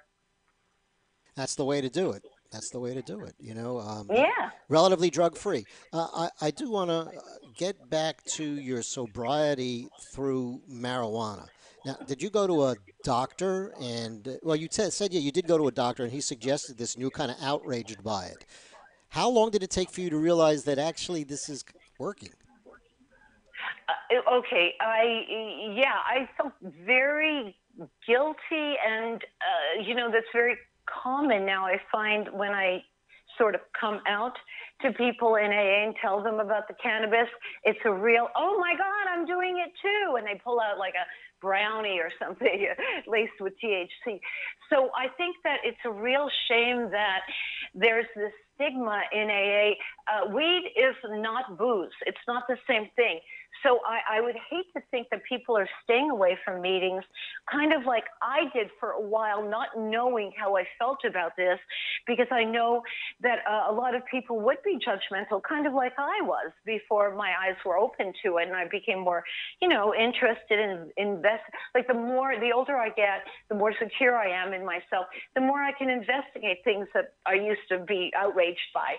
That's the way to do it. That's the way to do it. Yeah. Relatively drug free. I do want to get back to your sobriety through marijuana. Now, did you go to a doctor? And well, you said yeah, you did go to a doctor, and he suggested this, and you were kind of outraged by it. How long did it take for you to realize that actually this is working? Okay. I felt very guilty, and that's very common now. I find when I sort of come out to people in AA and tell them about the cannabis, it's a real, oh my God, I'm doing it too. And they pull out like a brownie or something laced with THC. So I think that it's a real shame that there's this stigma in AA. Weed is not booze. It's not the same thing. So I would hate to think that people are staying away from meetings, kind of like I did for a while, not knowing how I felt about this, because I know that a lot of people would be judgmental, kind of like I was before my eyes were open to it, and I became more, interested in invest. Like the older I get, the more secure I am in myself, the more I can investigate things that I used to be outraged by.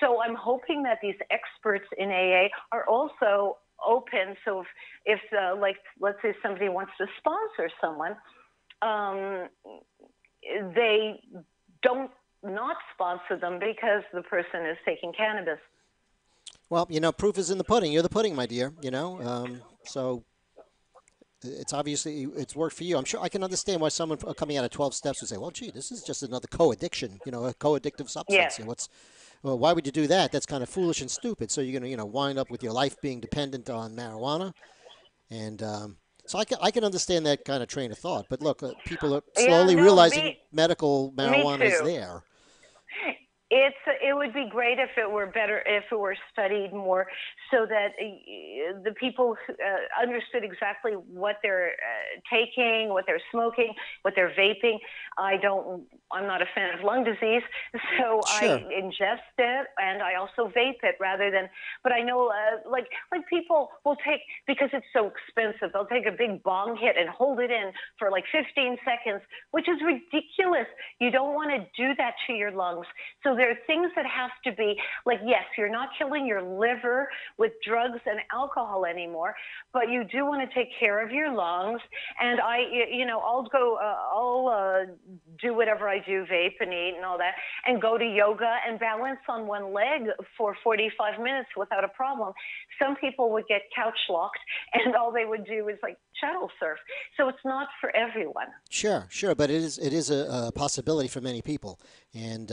So I'm hoping that these experts in AA are also open. So if like, let's say somebody wants to sponsor someone, they don't not sponsor them because the person is taking cannabis. Well, proof is in the pudding. You're the pudding, my dear. So it's obviously it's worked for you. I'm sure I can understand why someone coming out of 12 steps would say, "Well, gee, this is just another co-addiction. A co-addictive substance. Yes. Well, why would you do that? That's kind of foolish and stupid. So you're going to, wind up with your life being dependent on marijuana. And so I can understand that kind of train of thought. But look, people are Yeah, slowly no, realizing medical me marijuana is too. there. It would be great if it were better, if it were studied more, so that the people understood exactly what they're taking, what they're smoking, what they're vaping. I'm not a fan of lung disease, so I Sure. ingest it and I also vape it rather than. But I know, like people will take, because it's so expensive. They'll take a big bong hit and hold it in for like 15 seconds, which is ridiculous. You don't want to do that to your lungs. So there are things that have to be like, yes, you're not killing your liver with drugs and alcohol anymore, but you do want to take care of your lungs. And I'll do whatever I do, vape and eat and all that, and go to yoga and balance on one leg for 45 minutes without a problem. Some people would get couch locked and all they would do is like chattel surf. So it's not for everyone. Sure, sure, but it is a possibility for many people, and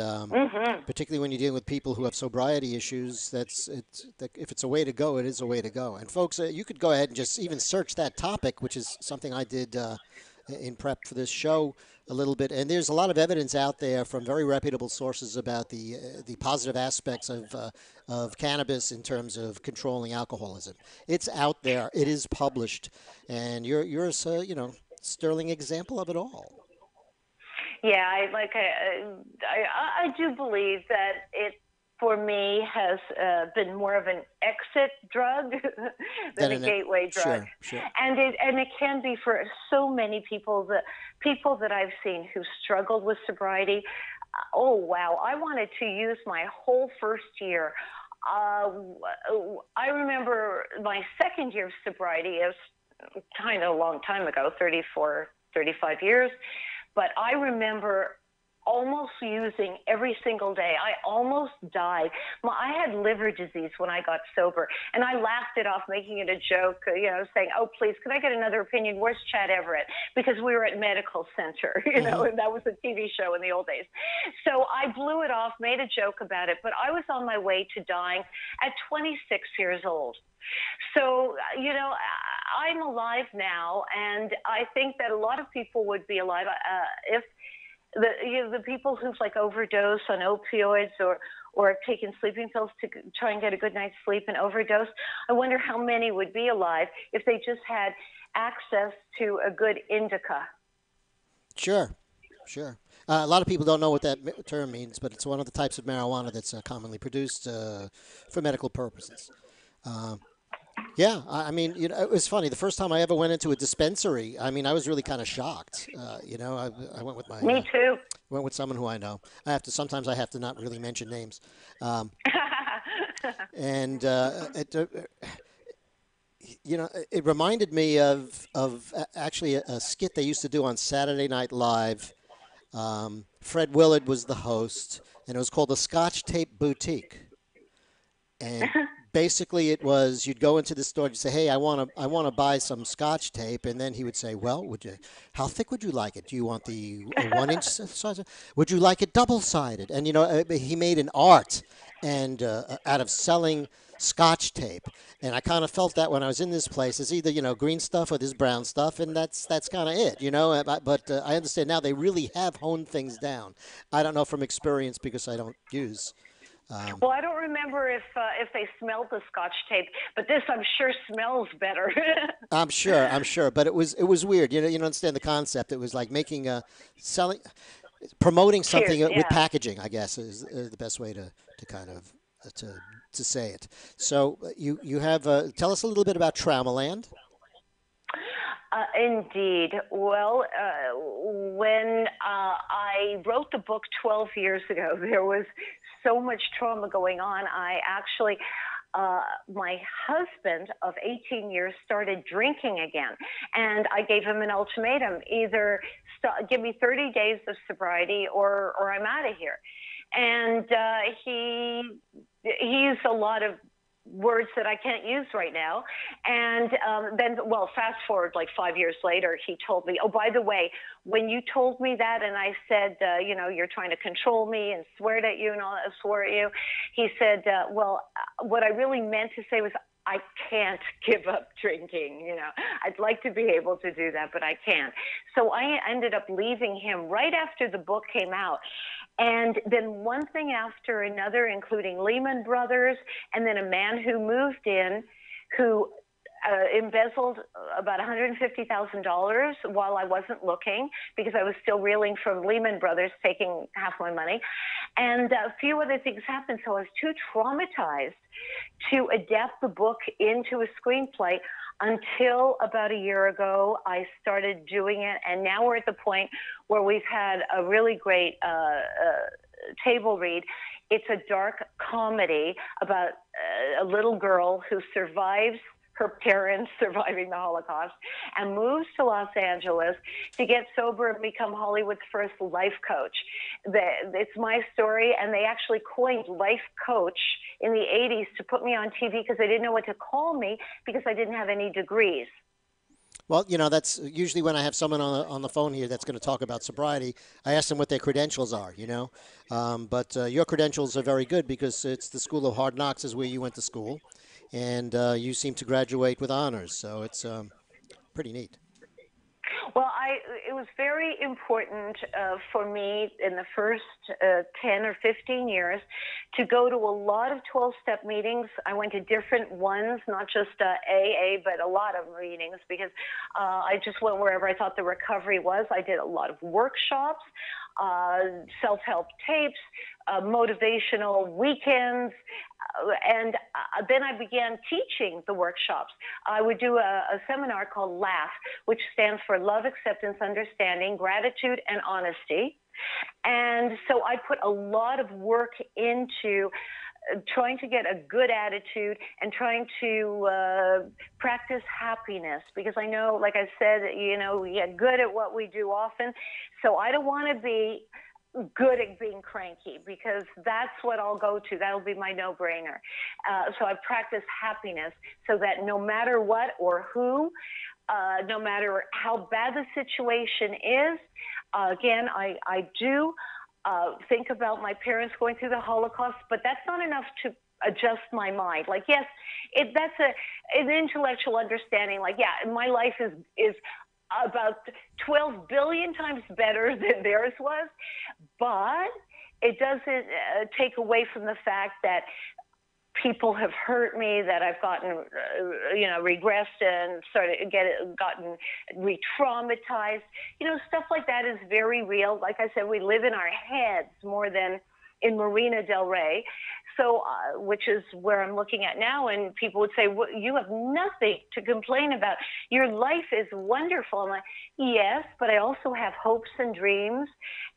particularly when you're dealing with people who have sobriety issues. If it's a way to go, it is a way to go. And folks, you could go ahead and just even search that topic, which is something I did in prep for this show a little bit. And there's a lot of evidence out there from very reputable sources about the positive aspects of cannabis in terms of controlling alcoholism. It's out there. It is published, and you're sterling example of it all. Yeah, I do believe that it, for me, has been more of an exit drug than a gateway drug. Sure, sure. And it can be for so many people. The people that I've seen who struggled with sobriety, oh wow, I wanted to use my whole first year. I remember my second year of sobriety. It was kind of a long time ago, 34, 35 years. But I remember almost using every single day. I almost died. I had liver disease when I got sober, and I laughed it off, making it a joke, saying, "Oh, please, can I get another opinion? Where's Chad Everett?" Because we were at Medical Center, and that was a TV show in the old days. So I blew it off, made a joke about it, but I was on my way to dying at 26 years old. So, I'm alive now, and I think that a lot of people would be alive if the people who've like overdosed on opioids or have taken sleeping pills to try and get a good night's sleep and overdose. I wonder how many would be alive if they just had access to a good indica. Sure, sure. A lot of people don't know what that term means, but it's one of the types of marijuana that's commonly produced for medical purposes. Yeah, I mean, it was funny. The first time I ever went into a dispensary, I mean, I was really kind of shocked. I went with Me too. went with someone who I know. Sometimes I have to not really mention names, and it reminded me of actually a skit they used to do on Saturday Night Live. Fred Willard was the host, and it was called the Scotch Tape Boutique. And basically, it was you'd go into the store and you'd say, "Hey, I want to buy some Scotch tape," and then he would say, "Well, how thick would you like it? Do you want the 1 inch size? Would you like it double sided?" And he made an art and out of selling Scotch tape, and I kind of felt that when I was in this place, it's either green stuff or this brown stuff, and that's kind of it, But I understand now they really have honed things down. I don't know from experience because I don't use. Well, I don't remember if they smelled the Scotch tape, but this I'm sure smells better. I'm sure, but it was weird. You understand the concept. It was like promoting something Cheers, with yeah. packaging. I guess is the best way to kind of to say it. So you have tell us a little bit about Traumaland. Indeed. Well, when I wrote the book 12 years ago, there was so much trauma going on. I actually, my husband of 18 years started drinking again, and I gave him an ultimatum: either give me 30 days of sobriety or I'm out of here. And he used a lot of words that I can't use right now. And fast forward like 5 years later, he told me, "Oh, by the way, when you told me that and I said, you're trying to control me and swear at you and all that, swear at you," he said, what I really meant to say was, I can't give up drinking. I'd like to be able to do that, but I can't. So I ended up leaving him right after the book came out. And then one thing after another, including Lehman Brothers, and then a man who moved in who embezzled about $150,000 while I wasn't looking because I was still reeling from Lehman Brothers taking half my money. And a few other things happened, so I was too traumatized to adapt the book into a screenplay until about a year ago. I started doing it, and now we're at the point where we've had a really great table read. It's a dark comedy about a little girl who survives her parents surviving the Holocaust and moves to Los Angeles to get sober and become Hollywood's first life coach. It's my story, and they actually coined life coach in the 80s to put me on TV because they didn't know what to call me because I didn't have any degrees. Well, that's usually when I have someone on the phone here that's going to talk about sobriety, I ask them what their credentials are, But your credentials are very good because it's the School of Hard Knocks is where you went to school. And you seem to graduate with honors, so it's pretty neat. Well, it was very important for me in the first 10 or 15 years to go to a lot of 12-step meetings. I went to different ones, not just AA, but a lot of meetings because I just went wherever I thought the recovery was. I did a lot of workshops, self-help tapes, motivational weekends, and then I began teaching the workshops. I would do a seminar called LAUGH, which stands for Love, Acceptance, Understanding, Gratitude, and Honesty. And so I put a lot of work into trying to get a good attitude and trying to practice happiness because I know, like I said, we get good at what we do often. So I don't want to be good at being cranky because that's what I'll go to. That'll be my no-brainer. So I practice happiness so that no matter what or who, no matter how bad the situation is, again, I do think about my parents going through the Holocaust, but that's not enough to adjust my mind. Like, yes, that's an intellectual understanding. Like, yeah, my life is about 12 billion times better than theirs was, but it doesn't take away from the fact that people have hurt me, that I've gotten, regressed and gotten re-traumatized. Stuff like that is very real. Like I said, we live in our heads more than in Marina Del Rey. So, which is where I'm looking at now, and people would say, well, you have nothing to complain about. Your life is wonderful. I'm like, yes, but I also have hopes and dreams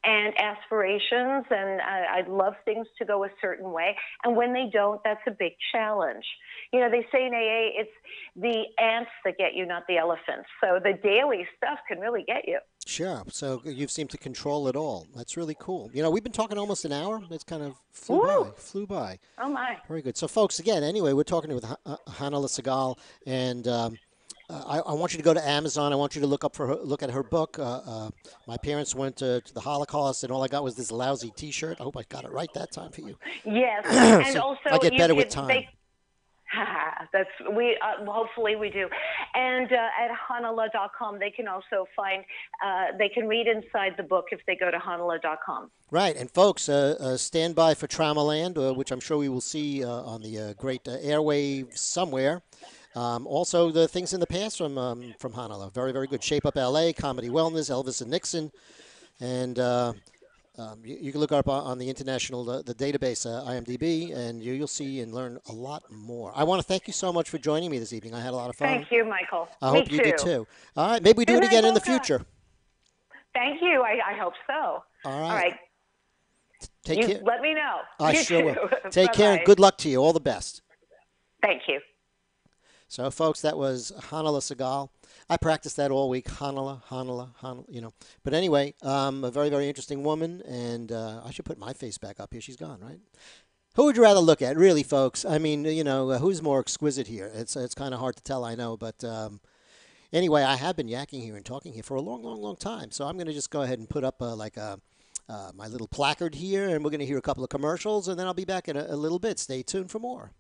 and aspirations, and I'd love things to go a certain way. And when they don't, that's a big challenge. They say in AA, it's the ants that get you, not the elephants. So the daily stuff can really get you. Sure. So you seem to control it all. That's really cool. We've been talking almost an hour. It's kind of flew by. Oh, my. Very good. So, folks, again, anyway, we're talking with Hanala Sagal, and I want you to go to Amazon. I want you to look at her book. My parents went to the Holocaust, and all I got was this lousy T-shirt. I hope I got it right that time for you. Yes, and so also I get better with time. Hopefully we do. And at Hanala.com, they can also find, they can read inside the book if they go to Hanala.com. Right. And folks, stand by for Traumaland, which I'm sure we will see on the great airwaves somewhere. Also, the things in the past from Hanala. Very, very good. Shape Up LA, Comedy Wellness, Elvis and Nixon. And you can look up on the international the database IMDb, and you'll see and learn a lot more. I want to thank you so much for joining me this evening. I had a lot of fun. Thank you, Michael. I hope you did too. All right, maybe we do it again in the future. Thank you. I hope so. All right. Take care. Let me know. I You sure too. will. Take care and good luck to you. All the best. Thank you. So, folks, that was Hanala Sagal. I practiced that all week. Hanala. But anyway, a very, very interesting woman, and I should put my face back up here. She's gone, right? Who would you rather look at, really, folks? I mean, who's more exquisite here? It's kind of hard to tell, I know, but anyway, I have been yakking here and talking here for a long, long, long time, so I'm going to just go ahead and put up my little placard here, and we're going to hear a couple of commercials, and then I'll be back in a little bit. Stay tuned for more.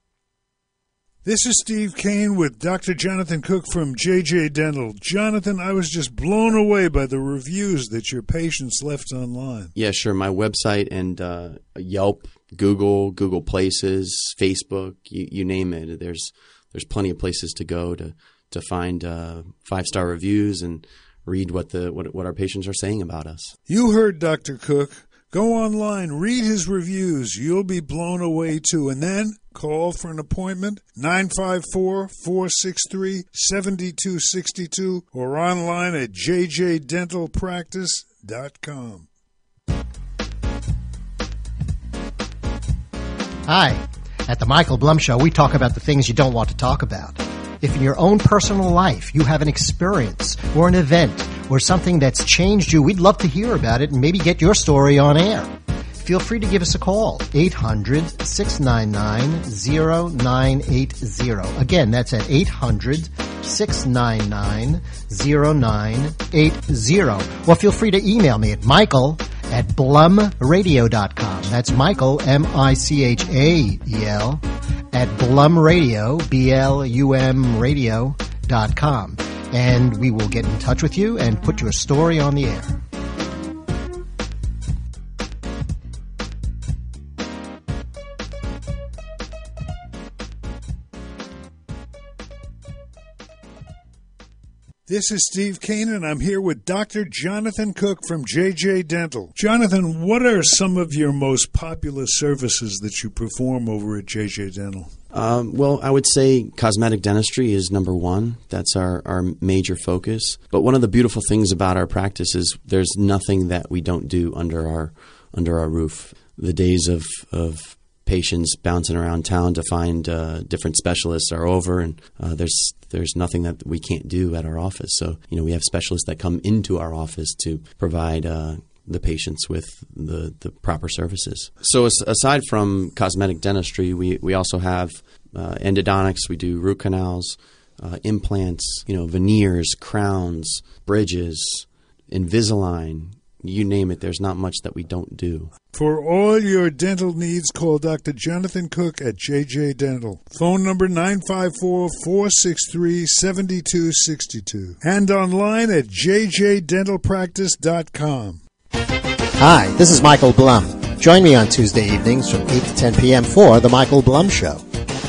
This is Steve Kane with Dr. Jonathan Cook from JJ Dental. Jonathan, I was just blown away by the reviews that your patients left online. Yeah, sure. My website and Yelp, Google Places, Facebook, you name it. There's plenty of places to go to find 5-star reviews and read what our patients are saying about us. You heard Dr. Cook. Go online, read his reviews. You'll be blown away too. And then call for an appointment, 954-463-7262 or online at jjdentalpractice.com. Hi. At the Michael Blum Show, we talk about the things you don't want to talk about. If in your own personal life you have an experience or an event or something that's changed you, we'd love to hear about it and maybe get your story on air. Feel free to give us a call, 800-699-0980. Again, that's at 800-699-0980. Or feel free to email me at michael@blumradio.com. That's Michael, M-I-C-H-A-E-L, at blumradio, B-L-U-M radio.com. And we will get in touch with you and put your story on the air. This is Steve Kane, and I'm here with Dr. Jonathan Cook from JJ Dental. Jonathan, what are some of your most popular services that you perform over at JJ Dental? Well, I would say cosmetic dentistry is number one. That's our major focus. But one of the beautiful things about our practice is there's nothing that we don't do under our roof. The days of patients bouncing around town to find different specialists are over, and there's nothing that we can't do at our office. So, we have specialists that come into our office to provide the patients with the proper services. So aside from cosmetic dentistry, we also have endodontics. We do root canals, implants, veneers, crowns, bridges, Invisalign. You name it, there's not much that we don't do. For all your dental needs, call Dr. Jonathan Cook at JJ Dental. Phone number 954-463-7262. And online at jjdentalpractice.com. Hi, this is Michael Blum. Join me on Tuesday evenings from 8 to 10 p.m. for The Michael Blum Show,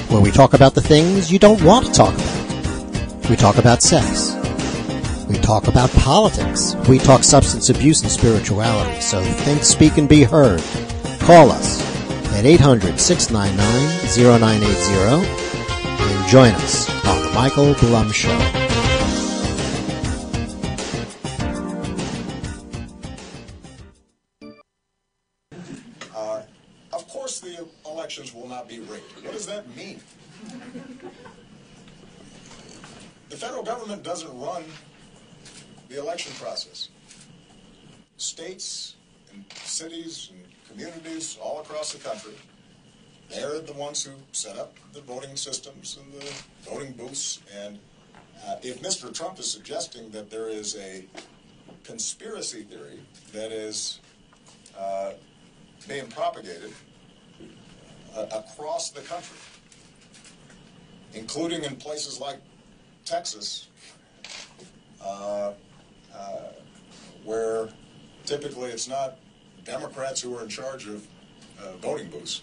where we talk about the things you don't want to talk about. We talk about sex. We talk about politics. We talk substance abuse and spirituality. So think, speak, and be heard. Call us at 800-699-0980 and join us on The Michael Blum Show. Of course the elections will not be rigged. What does that mean? The federal government doesn't run the election process. States and cities and communities all across the country, they're the ones who set up the voting systems and the voting booths. And if Mr. Trump is suggesting that there is a conspiracy theory that is being propagated across the country, including in places like Texas, where typically it's not Democrats who are in charge of voting booths.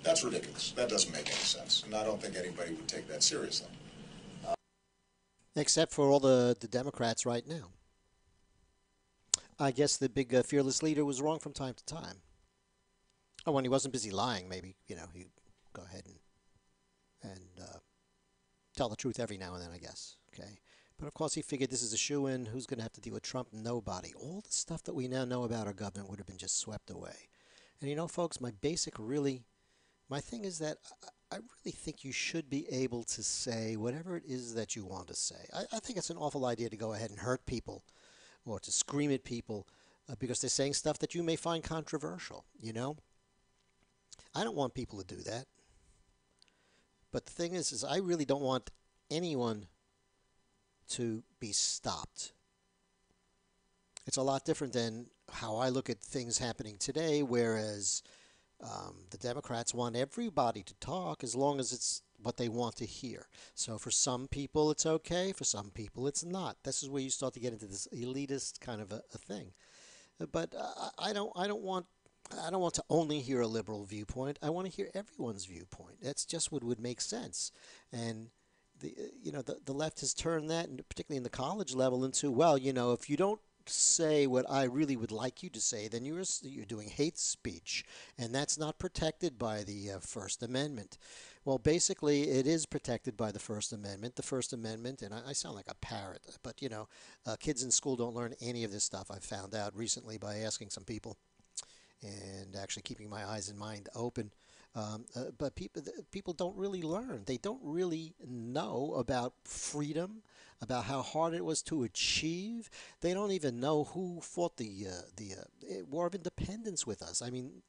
That's ridiculous. That doesn't make any sense, and I don't think anybody would take that seriously. Except for all the Democrats right now. I guess the big fearless leader was wrong from time to time. Oh, when he wasn't busy lying, maybe, he'd go ahead and tell the truth every now and then, I guess. Okay. But of course he figured this is a shoo-in. Who's going to have to deal with Trump? Nobody. All the stuff that we now know about our government would have been just swept away. And folks, my thing is that I really think you should be able to say whatever it is that you want to say. I think it's an awful idea to go ahead and hurt people or to scream at people because they're saying stuff that you may find controversial, I don't want people to do that. But the thing is I really don't want anyone to be stopped. It's a lot different than how I look at things happening today, whereas the Democrats want everybody to talk as long as it's what they want to hear. So for some people it's okay, for some people it's not. This is where you start to get into this elitist kind of a thing. But I don't want to only hear a liberal viewpoint. I want to hear everyone's viewpoint. That's just what would make sense. And the left has turned that, and particularly in the college level, into, well, if you don't say what I really would like you to say, then you're doing hate speech, and that's not protected by the First Amendment. Well, basically, it is protected by the First Amendment. The First Amendment, and I sound like a parrot, but kids in school don't learn any of this stuff. I've found out recently by asking some people and actually keeping my eyes and mind open. But people don't really learn. They don't really know about freedom, about how hard it was to achieve. They don't even know who fought the War of Independence with us. I mean,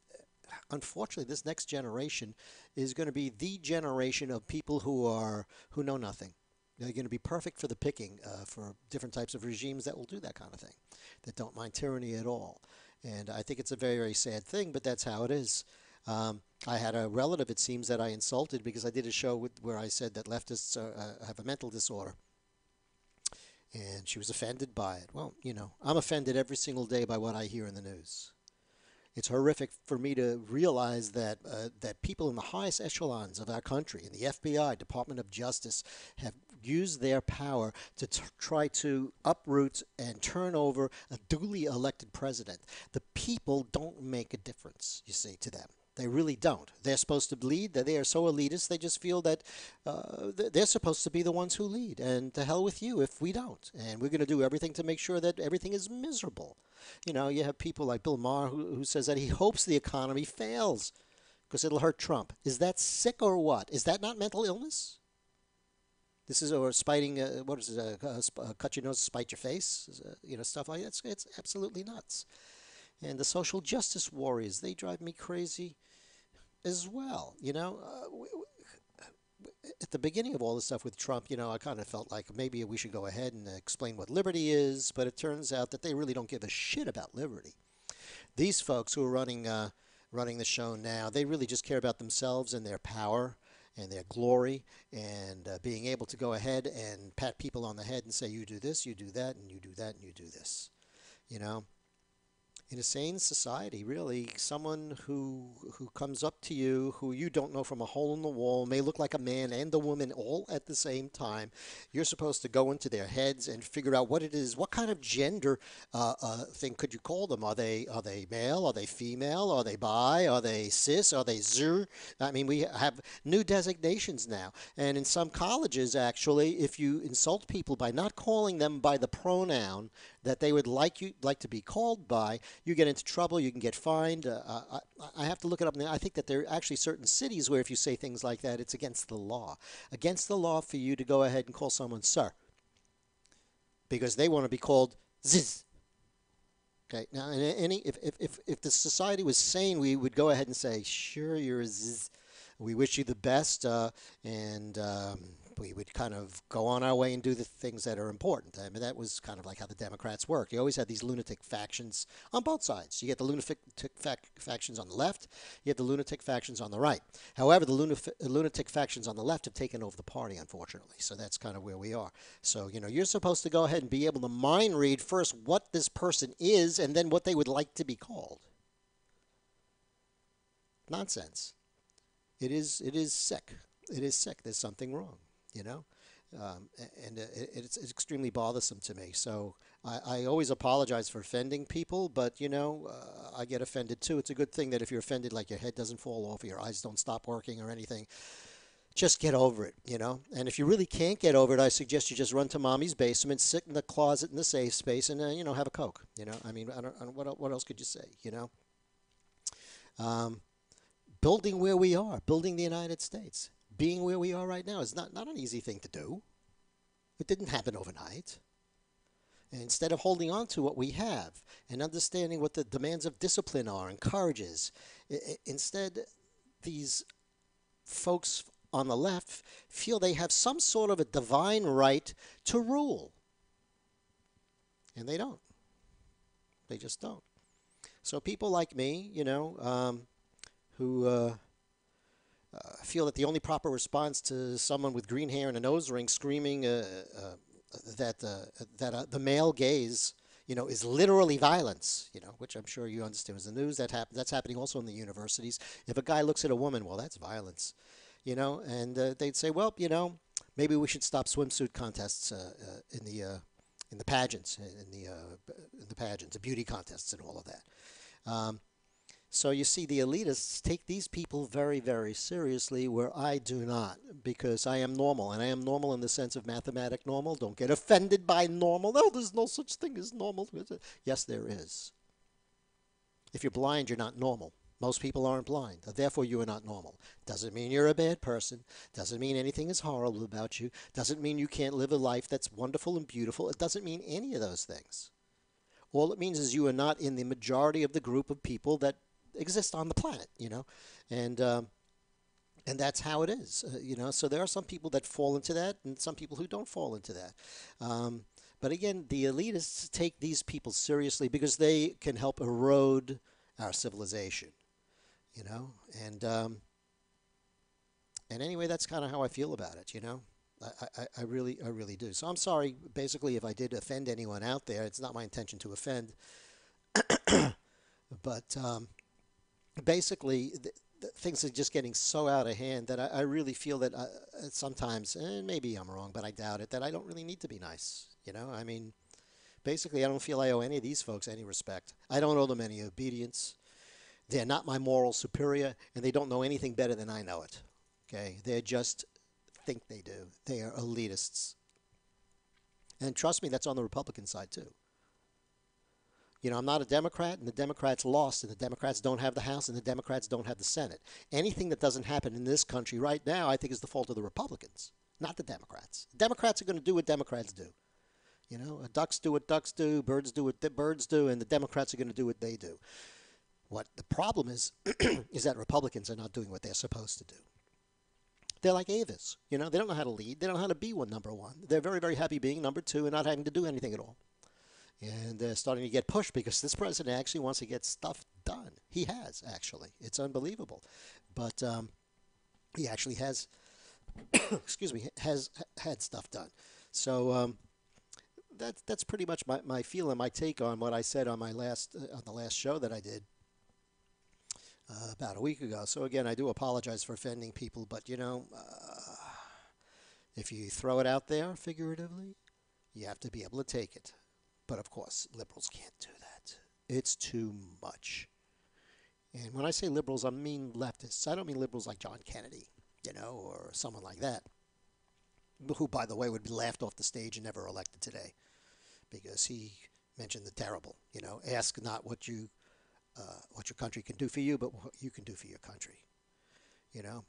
unfortunately, this next generation is going to be the generation of people who know nothing. They're going to be perfect for the picking for different types of regimes that will do that kind of thing, that don't mind tyranny at all. And I think it's a very, very sad thing, but that's how it is. I had a relative, it seems, that I insulted because I did a show where I said that leftists have a mental disorder. And she was offended by it. Well, I'm offended every single day by what I hear in the news. It's horrific for me to realize that people in the highest echelons of our country, in the FBI, Department of Justice, have used their power to try to uproot and turn over a duly elected president. The people don't make a difference, you see, to them. They really don't. They're supposed to lead. They are so elitist. They just feel that they're supposed to be the ones who lead. And to hell with you if we don't. And we're going to do everything to make sure that everything is miserable. You have people like Bill Maher who says that he hopes the economy fails because it'll hurt Trump. Is that sick or what? Is that not mental illness? This is, or spiting, what is it, cut your nose, spite your face, stuff like that. It's absolutely nuts. And the social justice warriors, they drive me crazy as well. At the beginning of all this stuff with Trump, I kind of felt like maybe we should go ahead and explain what liberty is, but it turns out that they really don't give a shit about liberty. These folks who are running the show now, they really just care about themselves and their power and their glory and being able to go ahead and pat people on the head and say, you do this, you do that, and you do that, and you do this. In a sane society, really, someone who comes up to you, who you don't know from a hole in the wall, may look like a man and a woman all at the same time. You're supposed to go into their heads and figure out what it is, what kind of gender thing could you call them? Are they male? Are they female? Are they bi? Are they cis? Are they zur? I mean, we have new designations now. And in some colleges, actually, if you insult people by not calling them by the pronoun that they would like to be called by, you get into trouble. You can get fined. I have to look it up. I think that there are actually certain cities where if you say things like that, it's against the law. Against the law for you to go ahead and call someone sir, because they want to be called ziz. Okay. Now, if the society was sane, we would go ahead and say, sure, you're a ziz. We wish you the best, and we would kind of go on our way and do the things that are important. I mean, that was kind of like how the Democrats work. You always had these lunatic factions on both sides. You get the lunatic factions on the left. You have the lunatic factions on the right. However, the lunatic factions on the left have taken over the party, unfortunately. So that's kind of where we are. So, you're supposed to go ahead and be able to mind read first what this person is and then what they would like to be called. Nonsense. It is sick. It is sick. There's something wrong. And it's extremely bothersome to me. So I always apologize for offending people, but, I get offended too. It's a good thing that if you're offended, like your head doesn't fall off, or your eyes don't stop working or anything, just get over it, And if you really can't get over it, I suggest you just run to mommy's basement, sit in the closet in the safe space, and, have a Coke, I mean, I don't what else could you say, Building where we are, building the United States. Being where we are right now is not an easy thing to do. It didn't happen overnight. And instead of holding on to what we have and understanding what the demands of discipline are and courage is, instead these folks on the left feel they have some sort of a divine right to rule. And they don't. They just don't. So people like me, who feel that the only proper response to someone with green hair and a nose ring screaming that the male gaze, is literally violence, which I'm sure you understand as the news. That's happening also in the universities. If a guy looks at a woman, well, that's violence, and they'd say, well, maybe we should stop swimsuit contests in the pageants, in the pageants, the beauty contests, and all of that. So you see, the elitists take these people very, very seriously, where I do not, because I am normal, and I am normal in the sense of mathematic normal. Don't get offended by normal. No, there's no such thing as normal. Yes, there is. If you're blind, you're not normal. Most people aren't blind. Therefore, you are not normal. Doesn't mean you're a bad person. Doesn't mean anything is horrible about you. Doesn't mean you can't live a life that's wonderful and beautiful. It doesn't mean any of those things. All it means is you are not in the majority of the group of people that exist on the planet, and that's how it is, So there are some people that fall into that, and some people who don't fall into that. But again, the elitists take these people seriously because they can help erode our civilization, and anyway, that's kind of how I feel about it, I really do. So I'm sorry, basically, if I did offend anyone out there. It's not my intention to offend, but basically, things are just getting so out of hand that I really feel that sometimes, and maybe I'm wrong, but I doubt it, that I don't really need to be nice. I mean, basically, I don't feel I owe any of these folks any respect. I don't owe them any obedience. They're not my moral superior, and they don't know anything better than I know it. Okay? They just think they do. They are elitists. And trust me, that's on the Republican side, too. I'm not a Democrat, and the Democrats lost, and the Democrats don't have the House, and the Democrats don't have the Senate. Anything that doesn't happen in this country right now, I think, is the fault of the Republicans, not the Democrats. Democrats are going to do what Democrats do. Ducks do what ducks do, birds do what birds do, and the Democrats are going to do what they do. What the problem is, is that Republicans are not doing what they're supposed to do. They're like Avis. They don't know how to lead. They don't know how to be number one. They're very, very happy being number two and not having to do anything at all. And they're starting to get pushed because this president actually wants to get stuff done. He has, actually. It's unbelievable. But he actually has, excuse me, has had stuff done. So that's pretty much my feel and my take on what I said on the last show that I did about a week ago. So again, I do apologize for offending people, but if you throw it out there figuratively, you have to be able to take it. But of course, liberals can't do that. It's too much. And when I say liberals, I mean leftists. I don't mean liberals like John Kennedy, or someone like that, who, by the way, would be laughed off the stage and never elected today because he mentioned the terrible, ask not what your country can do for you, but what you can do for your country.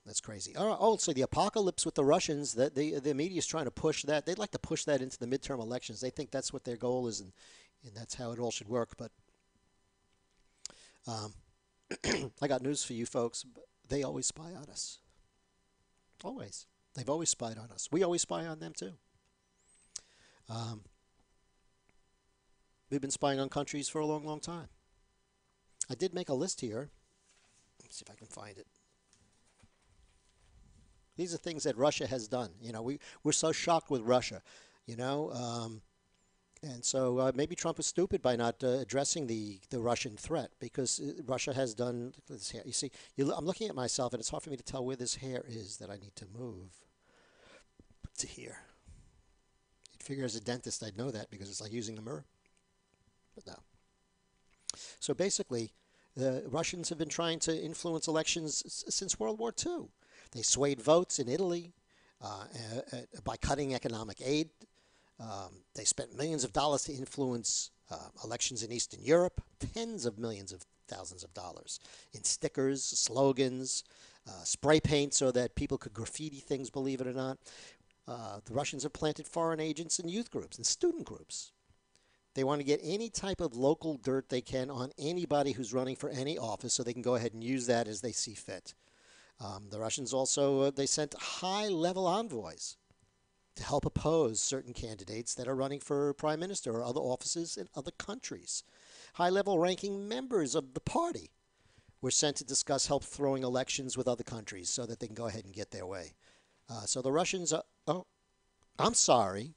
That's crazy. Also, the apocalypse with the Russians, that the media is trying to push that. They'd like to push that into the midterm elections. They think that's what their goal is, and that's how it all should work. But I got news for you folks. They always spy on us. Always. They've always spied on us. We always spy on them, too. We've been spying on countries for a long, long time. I did make a list here. Let's see if I can find it. These are things that Russia has done. We're so shocked with Russia, and so maybe Trump was stupid by not addressing the Russian threat, because Russia has done this hair. You see, I'm looking at myself, and it's hard for me to tell where this hair is that I need to move to here. You'd figure as a dentist I'd know that because it's like using a mirror, but no. So basically, the Russians have been trying to influence elections since World War II. They swayed votes in Italy by cutting economic aid. They spent millions of dollars to influence elections in Eastern Europe, tens of millions of thousands of dollars in stickers, slogans, spray paint so that people could graffiti things, believe it or not. The Russians have planted foreign agents in youth groups and student groups. They want to get any type of local dirt they can on anybody who's running for any office so they can go ahead and use that as they see fit. The Russians also, they sent high-level envoys to help oppose certain candidates that are running for prime minister or other offices in other countries. High-level ranking members of the party were sent to discuss help throwing elections with other countries so that they can go ahead and get their way. So the Russians are, oh, I'm sorry.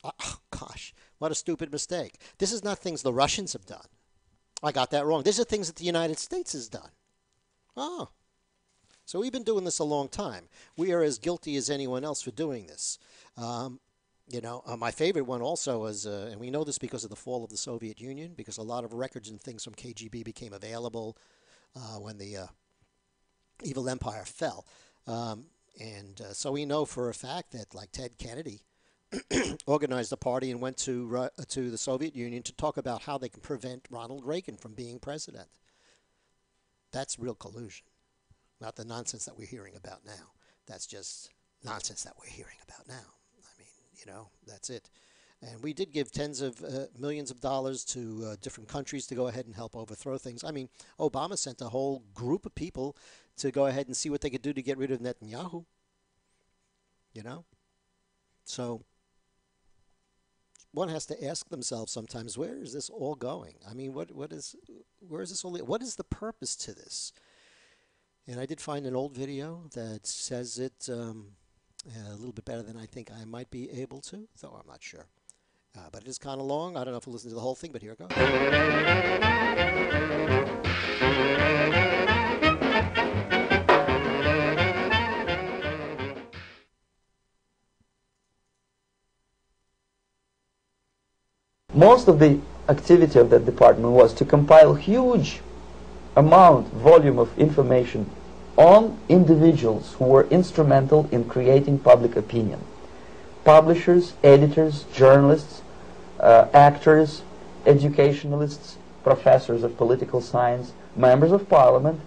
Oh, gosh, what a stupid mistake. This is not things the Russians have done. I got that wrong. These are things that the United States has done. Oh, so we've been doing this a long time. We are as guilty as anyone else for doing this. My favorite one also is, and we know this because of the fall of the Soviet Union, because a lot of records and things from KGB became available when the evil empire fell. So we know for a fact that, like Ted Kennedy, organized a party and went to the Soviet Union to talk about how they can prevent Ronald Reagan from being president. That's real collusion, not the nonsense that we're hearing about now. That's just nonsense that we're hearing about now. That's it. And we did give tens of millions of dollars to different countries to go ahead and help overthrow things. I mean, Obama sent a whole group of people to go ahead and see what they could do to get rid of Netanyahu. So one has to ask themselves sometimes, where is this all going? I mean, where is this all? What is the purpose to this? And I did find an old video that says it a little bit better than I think I might be able to, though I'm not sure. But it is kind of long. I don't know if we'll listen to the whole thing, but here it goes. Most of the activity of that department was to compile huge volume of information on individuals who were instrumental in creating public opinion. Publishers, editors, journalists, actors, educationalists, professors of political science, members of parliament,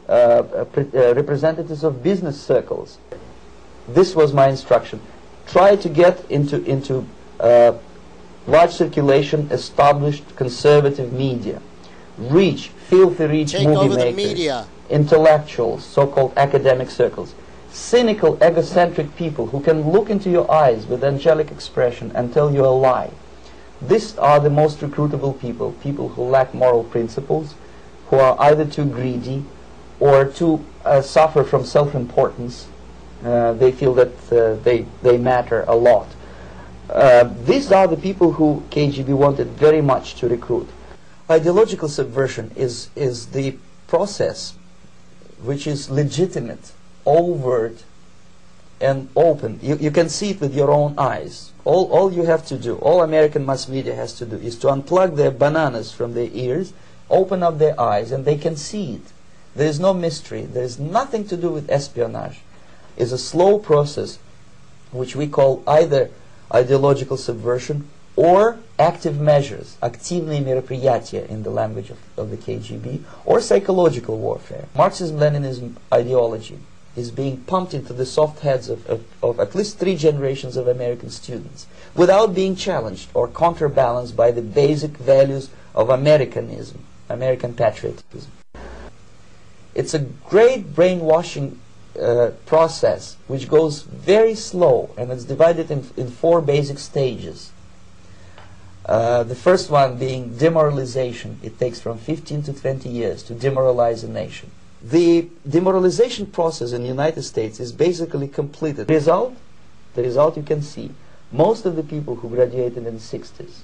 representatives of business circles. This was my instruction. Try to get into large circulation, established conservative media. Reach, filthy rich Take movie over makers, the media. Intellectuals, so-called academic circles, cynical, egocentric people who can look into your eyes with angelic expression and tell you a lie. These are the most recruitable people, people who lack moral principles, who are either too greedy or too suffer from self-importance. They feel that they matter a lot. These are the people who KGB wanted very much to recruit. Ideological subversion is the process which is legitimate, overt, and open. You can see it with your own eyes. All you have to do, all American mass media has to do, is to unplug their bananas from their ears, open up their eyes, and they can see it. There is no mystery. There is nothing to do with espionage. It's a slow process which we call either ideological subversion or active measures, активные мероприятия in the language of the KGB, or psychological warfare. Marxism-Leninism ideology is being pumped into the soft heads of at least 3 generations of American students without being challenged or counterbalanced by the basic values of Americanism, American patriotism. It's a great brainwashing process which goes very slow, and it's divided in 4 basic stages. The first one being demoralization. It takes from 15 to 20 years to demoralize a nation. The demoralization process in the United States is basically completed. The result you can see. Most of the people who graduated in the 60s,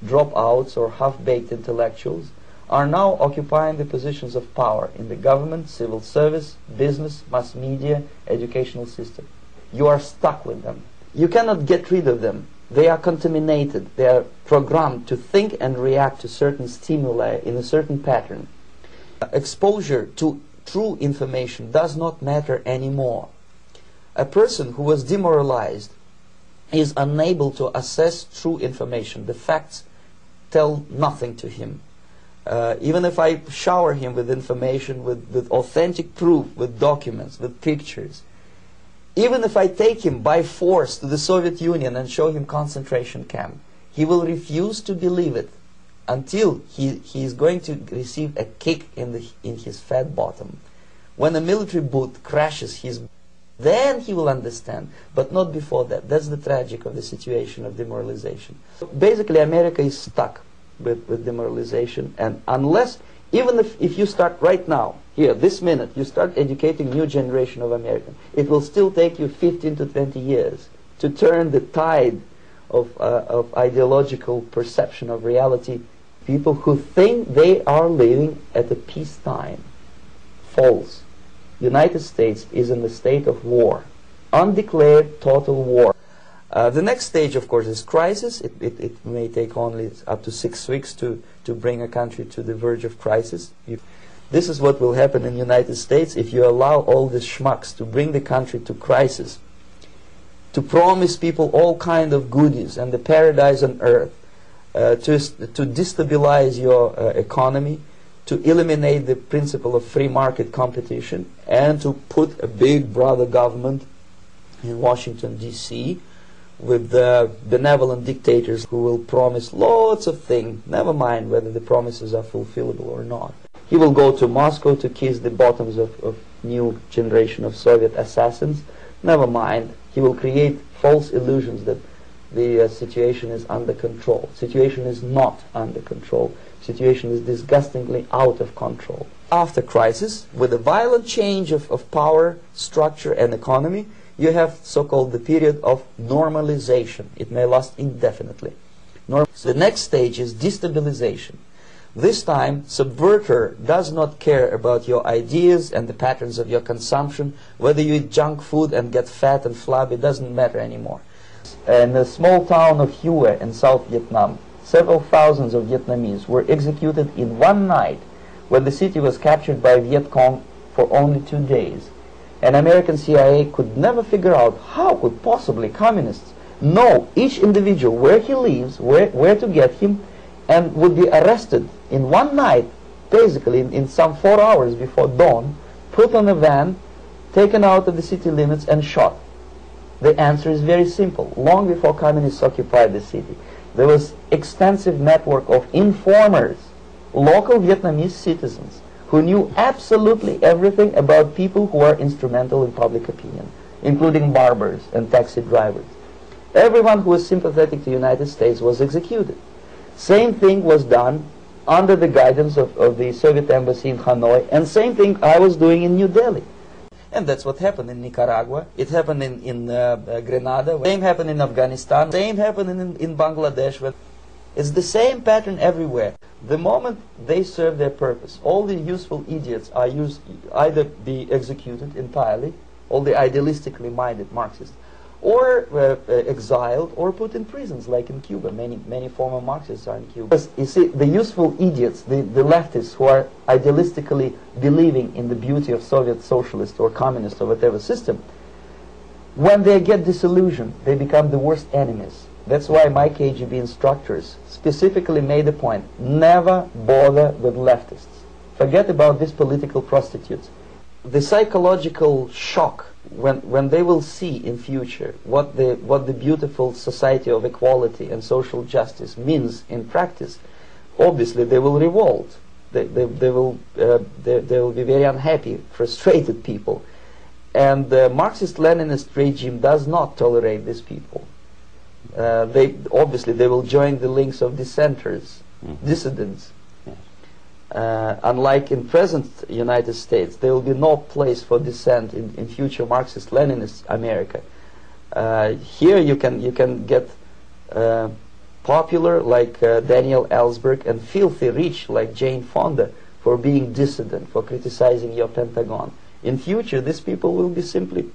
dropouts or half-baked intellectuals, are now occupying the positions of power in the government, civil service, business, mass media, educational system. You are stuck with them. You cannot get rid of them. They are contaminated. They are programmed to think and react to certain stimuli in a certain pattern. Exposure to true information does not matter anymore. A person who was demoralized is unable to assess true information. The facts tell nothing to him. Even if I shower him with information, with authentic proof, with documents, with pictures, even if I take him by force to the Soviet Union and show him concentration camp, he will refuse to believe it until he is going to receive a kick in his fat bottom. When a military boot crashes then he will understand, but not before that. That's the tragic of the situation of demoralization. Basically, America is stuck with demoralization, and unless Even if you start right now, here, this minute, you start educating new generation of Americans, it will still take you 15 to 20 years to turn the tide of ideological perception of reality. People who think they are living at a peacetime. False. United States is in the state of war. Undeclared total war. The next stage, of course, is crisis. It may take only up to 6 weeks to bring a country to the verge of crisis. This is what will happen in the United States if you allow all these schmucks to bring the country to crisis, to promise people all kind of goodies and the paradise on earth, to destabilize your economy, to eliminate the principle of free market competition, and to put a big brother government in Washington, D.C., with benevolent dictators who will promise lots of things, never mind whether the promises are fulfillable or not. He will go to Moscow to kiss the bottoms of new generation of Soviet assassins, never mind. He will create false illusions that the situation is under control. Situation is not under control. Situation is disgustingly out of control. After crisis, with a violent change of power, structure and economy, you have so-called the period of normalization. It may last indefinitely. The next stage is destabilization. This time, subverter does not care about your ideas and the patterns of your consumption. Whether you eat junk food and get fat and flabby, it doesn't matter anymore. In the small town of Hue in South Vietnam, several thousands of Vietnamese were executed in one night when the city was captured by Viet Cong for only 2 days. And American CIA could never figure out how could possibly communists know each individual, where he lives, where to get him, and would be arrested in one night, basically in some 4 hours before dawn, put on a van, taken out of the city limits and shot. The answer is very simple. Long before communists occupied the city, there was extensive network of informers, local Vietnamese citizens, who knew absolutely everything about people who are instrumental in public opinion, including barbers and taxi drivers. Everyone who was sympathetic to the United States was executed. Same thing was done under the guidance of the Soviet embassy in Hanoi, and same thing I was doing in New Delhi. And that's what happened in Nicaragua. It happened in Grenada. Same happened in Afghanistan. Same happened in Bangladesh. It's the same pattern everywhere. The moment they serve their purpose, all the useful idiots are either be executed entirely, all the idealistically minded Marxists, or exiled or put in prisons, like in Cuba. Many former Marxists are in Cuba. Because, you see, the useful idiots, the leftists who are idealistically believing in the beauty of Soviet socialist or communist or whatever system, when they get disillusioned, they become the worst enemies. That's why my KGB instructors specifically made a point: never bother with leftists. Forget about these political prostitutes. The psychological shock when they will see in future what the beautiful society of equality and social justice means in practice, obviously they will revolt. They will be very unhappy, frustrated people, and the Marxist-Leninist regime does not tolerate these people. They will join the links of dissenters, dissidents. Unlike in present United States, there will be no place for dissent in future Marxist-Leninist America. Here you can get popular like Daniel Ellsberg and filthy rich like Jane Fonda for being dissident, for criticizing your Pentagon. In future, these people will be simply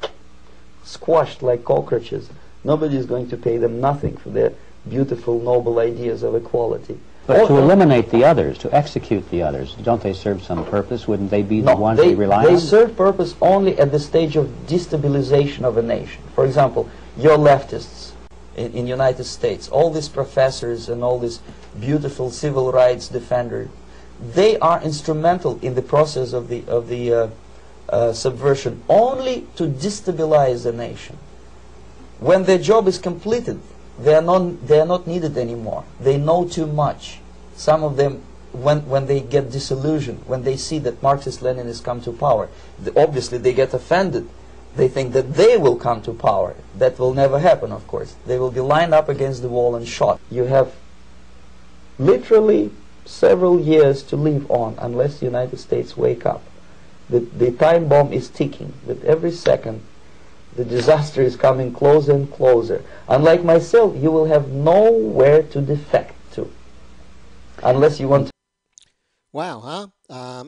squashed like cockroaches. Nobody is going to pay them nothing for their beautiful, noble ideas of equality. But to eliminate the others, to execute the others, don't they serve some purpose? Wouldn't they be the ones we rely on? They serve purpose only at the stage of destabilization of a nation. For example, your leftists in United States, all these professors and all these beautiful civil rights defenders, they are instrumental in the process of the subversion only to destabilize the nation. When their job is completed, they are not needed anymore. They know too much. Some of them, when they get disillusioned, when they see that Marxist-Leninists come to power, obviously they get offended. They think that they will come to power. That will never happen, of course. They will be lined up against the wall and shot. You have literally several years to live on unless the United States wake up. The time bomb is ticking. With every second, the disaster is coming closer and closer. Unlike myself, you will have nowhere to defect to unless you want to. Wow, huh?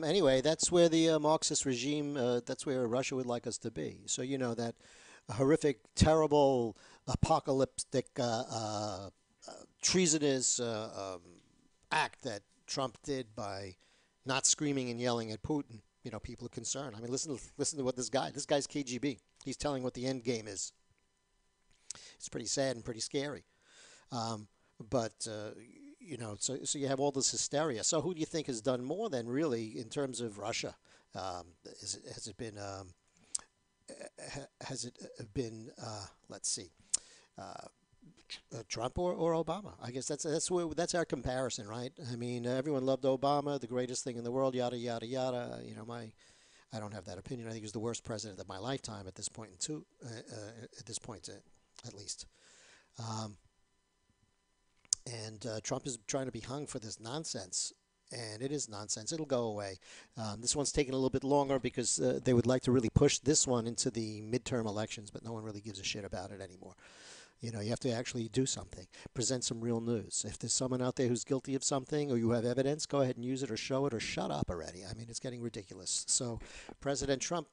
Anyway, that's where the Marxist regime, that's where Russia would like us to be. So, you know, that horrific, terrible, apocalyptic, treasonous act that Trump did by not screaming and yelling at Putin. You know, people are concerned. I mean, listen to what this guy's KGB. He's telling what the end game is. It's pretty sad and pretty scary. But you know, so you have all this hysteria. So who do you think has done more than really in terms of Russia? Has it been let's see, Trump or Obama? I guess that's our comparison, right? I mean, everyone loved Obama, the greatest thing in the world, yada yada yada. You know, I don't have that opinion. I think he's the worst president of my lifetime at this point, at least. And Trump is trying to be hung for this nonsense, and it is nonsense. It'll go away. This one's taking a little bit longer because they would like to really push this one into the midterm elections, but no one really gives a shit about it anymore. You know, you have to actually do something, present some real news. If there's someone out there who's guilty of something or you have evidence, go ahead and use it or show it or shut up already. I mean, it's getting ridiculous. So President Trump,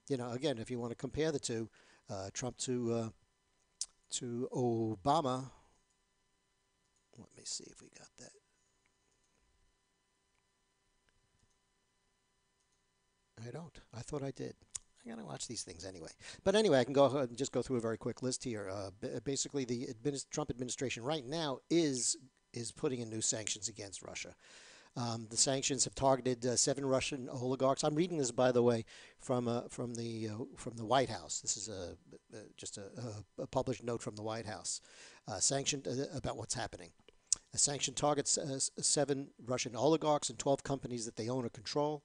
you know, again, if you want to compare the two, Trump to Obama, let me see if we got that. I don't. I thought I did. I gotta watch these things anyway. But anyway, I can go ahead and just go through a very quick list here. Basically, the Trump administration right now is putting in new sanctions against Russia. The sanctions have targeted 7 Russian oligarchs. I'm reading this, by the way, from the White House. This is just a published note from the White House. Sanctioned about what's happening. A sanction targets 7 Russian oligarchs and 12 companies that they own or control.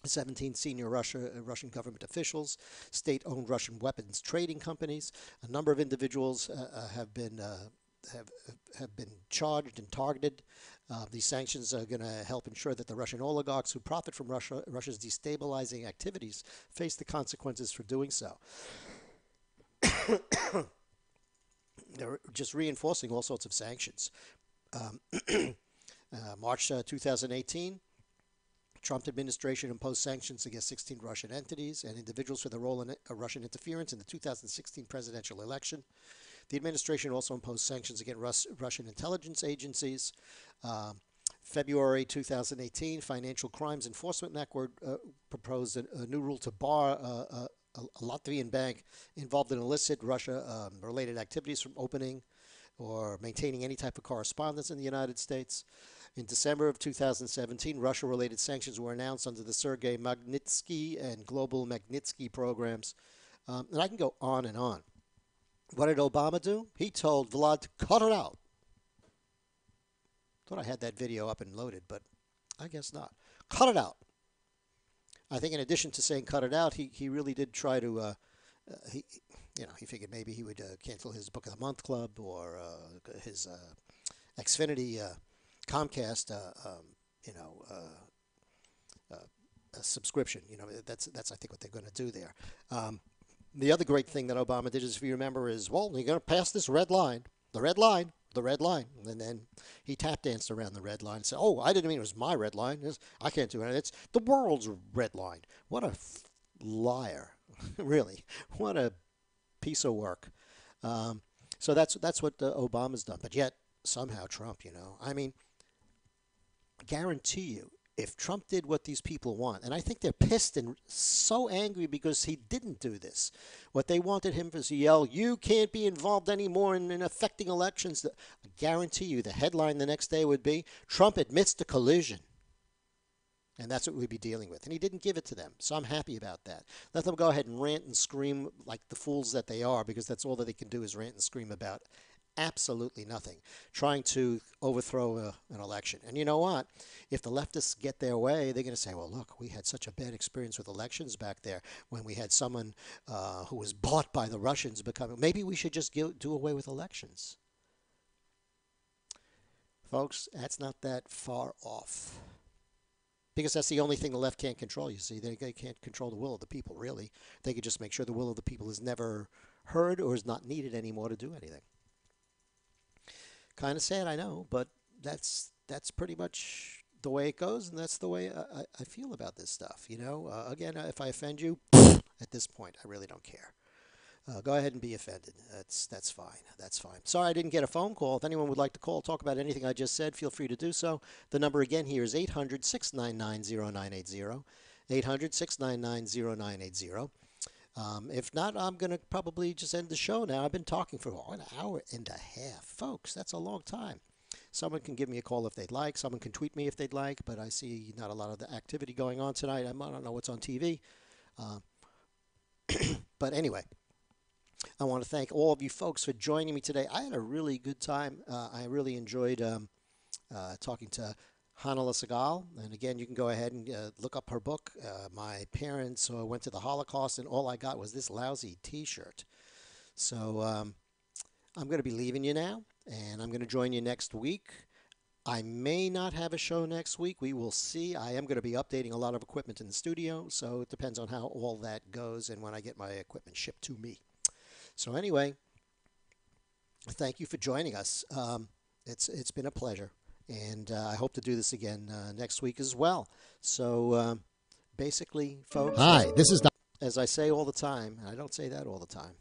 17 senior Russian government officials, state-owned Russian weapons trading companies. A number of individuals have been charged and targeted. These sanctions are going to help ensure that the Russian oligarchs who profit from Russia's destabilizing activities face the consequences for doing so. They're just reinforcing all sorts of sanctions. March 2018. Trump administration imposed sanctions against 16 Russian entities and individuals for their role in Russian interference in the 2016 presidential election. The administration also imposed sanctions against Russian intelligence agencies. February 2018, Financial Crimes Enforcement Network proposed a new rule to bar a Latvian bank involved in illicit Russia-related activities from opening or maintaining any type of correspondence in the United States. In December of 2017, Russia-related sanctions were announced under the Sergei Magnitsky and Global Magnitsky programs. And I can go on and on. What did Obama do? He told Vlad to cut it out. Thought I had that video up and loaded, but I guess not. Cut it out. I think in addition to saying cut it out, he really did try to, he figured maybe he would cancel his Book of the Month Club or his Xfinity Comcast, a subscription. You know, that's I think what they're going to do there. The other great thing that Obama did is, if you remember, is, well, you're going to pass this red line, the red line. And then he tap danced around the red line and said, oh, I didn't mean it was my red line. I can't do it. It's the world's red line. What a liar. Really. What a piece of work. So that's what Obama's done. But yet, somehow Trump, I mean, guarantee you, if Trump did what these people want, and I think they're pissed and so angry because he didn't do this. What they wanted him was to yell, you can't be involved anymore in affecting elections. I guarantee you the headline the next day would be, Trump admits to collusion. And that's what we'd be dealing with. And he didn't give it to them. So I'm happy about that. Let them go ahead and rant and scream like the fools that they are, because that's all that they can do is rant and scream about absolutely nothing, trying to overthrow an election. And you know what? If the leftists get their way, they're going to say, well, look, we had such a bad experience with elections back there when we had someone who was bought by the Russians becoming, maybe we should just do away with elections. Folks, that's not that far off. Because that's the only thing the left can't control, you see. They can't control the will of the people, really. They could just make sure the will of the people is never heard or is not needed anymore to do anything. Kind of sad, I know, but that's pretty much the way it goes, and that's the way I feel about this stuff, you know. Again, if I offend you, at this point, I really don't care. Go ahead and be offended. That's fine. That's fine. Sorry I didn't get a phone call. If anyone would like to call, talk about anything I just said, feel free to do so. The number again here is 800-699-0980. 800-699-0980. If not, I'm going to probably just end the show now. I've been talking for an hour and a half. Folks, that's a long time. Someone can give me a call if they'd like. Someone can tweet me if they'd like. But I see not a lot of the activity going on tonight. I don't know what's on TV. But anyway, I want to thank all of you folks for joining me today. I had a really good time. I really enjoyed talking to Hanala Sagal. And again, you can go ahead and look up her book. My parents went to the Holocaust, and all I got was this lousy T-shirt. So I'm going to be leaving you now, and I'm going to join you next week. I may not have a show next week. We will see. I am going to be updating a lot of equipment in the studio, so it depends on how all that goes and when I get my equipment shipped to me. So anyway, thank you for joining us. It's been a pleasure, and I hope to do this again next week as well. So basically, folks, Hi, this is as I say all the time, and I don't say that all the time.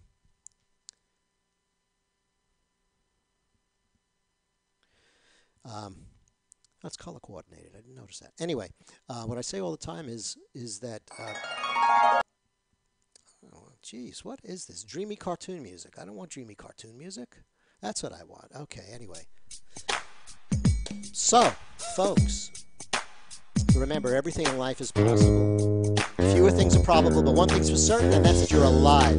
That's color coordinated. I didn't notice that. Anyway, what I say all the time is that. Geez, what is this? Dreamy cartoon music. I don't want dreamy cartoon music. That's what I want. Okay, anyway. So, folks, remember, everything in life is possible. Fewer things are probable, but one thing's for certain, and that's that you're alive.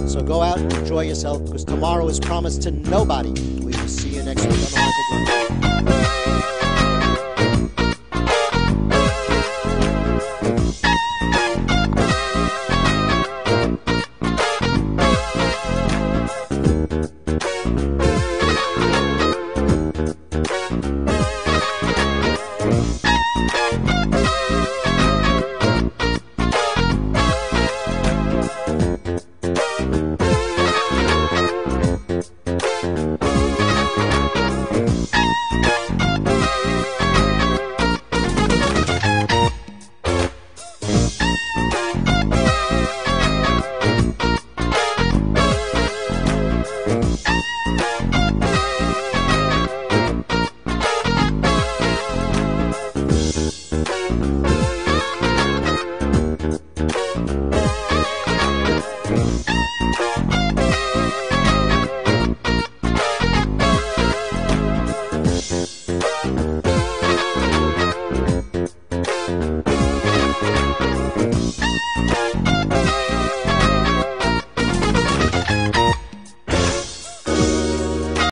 So go out and enjoy yourself, because tomorrow is promised to nobody. We will see you next week on the Michael Glenn.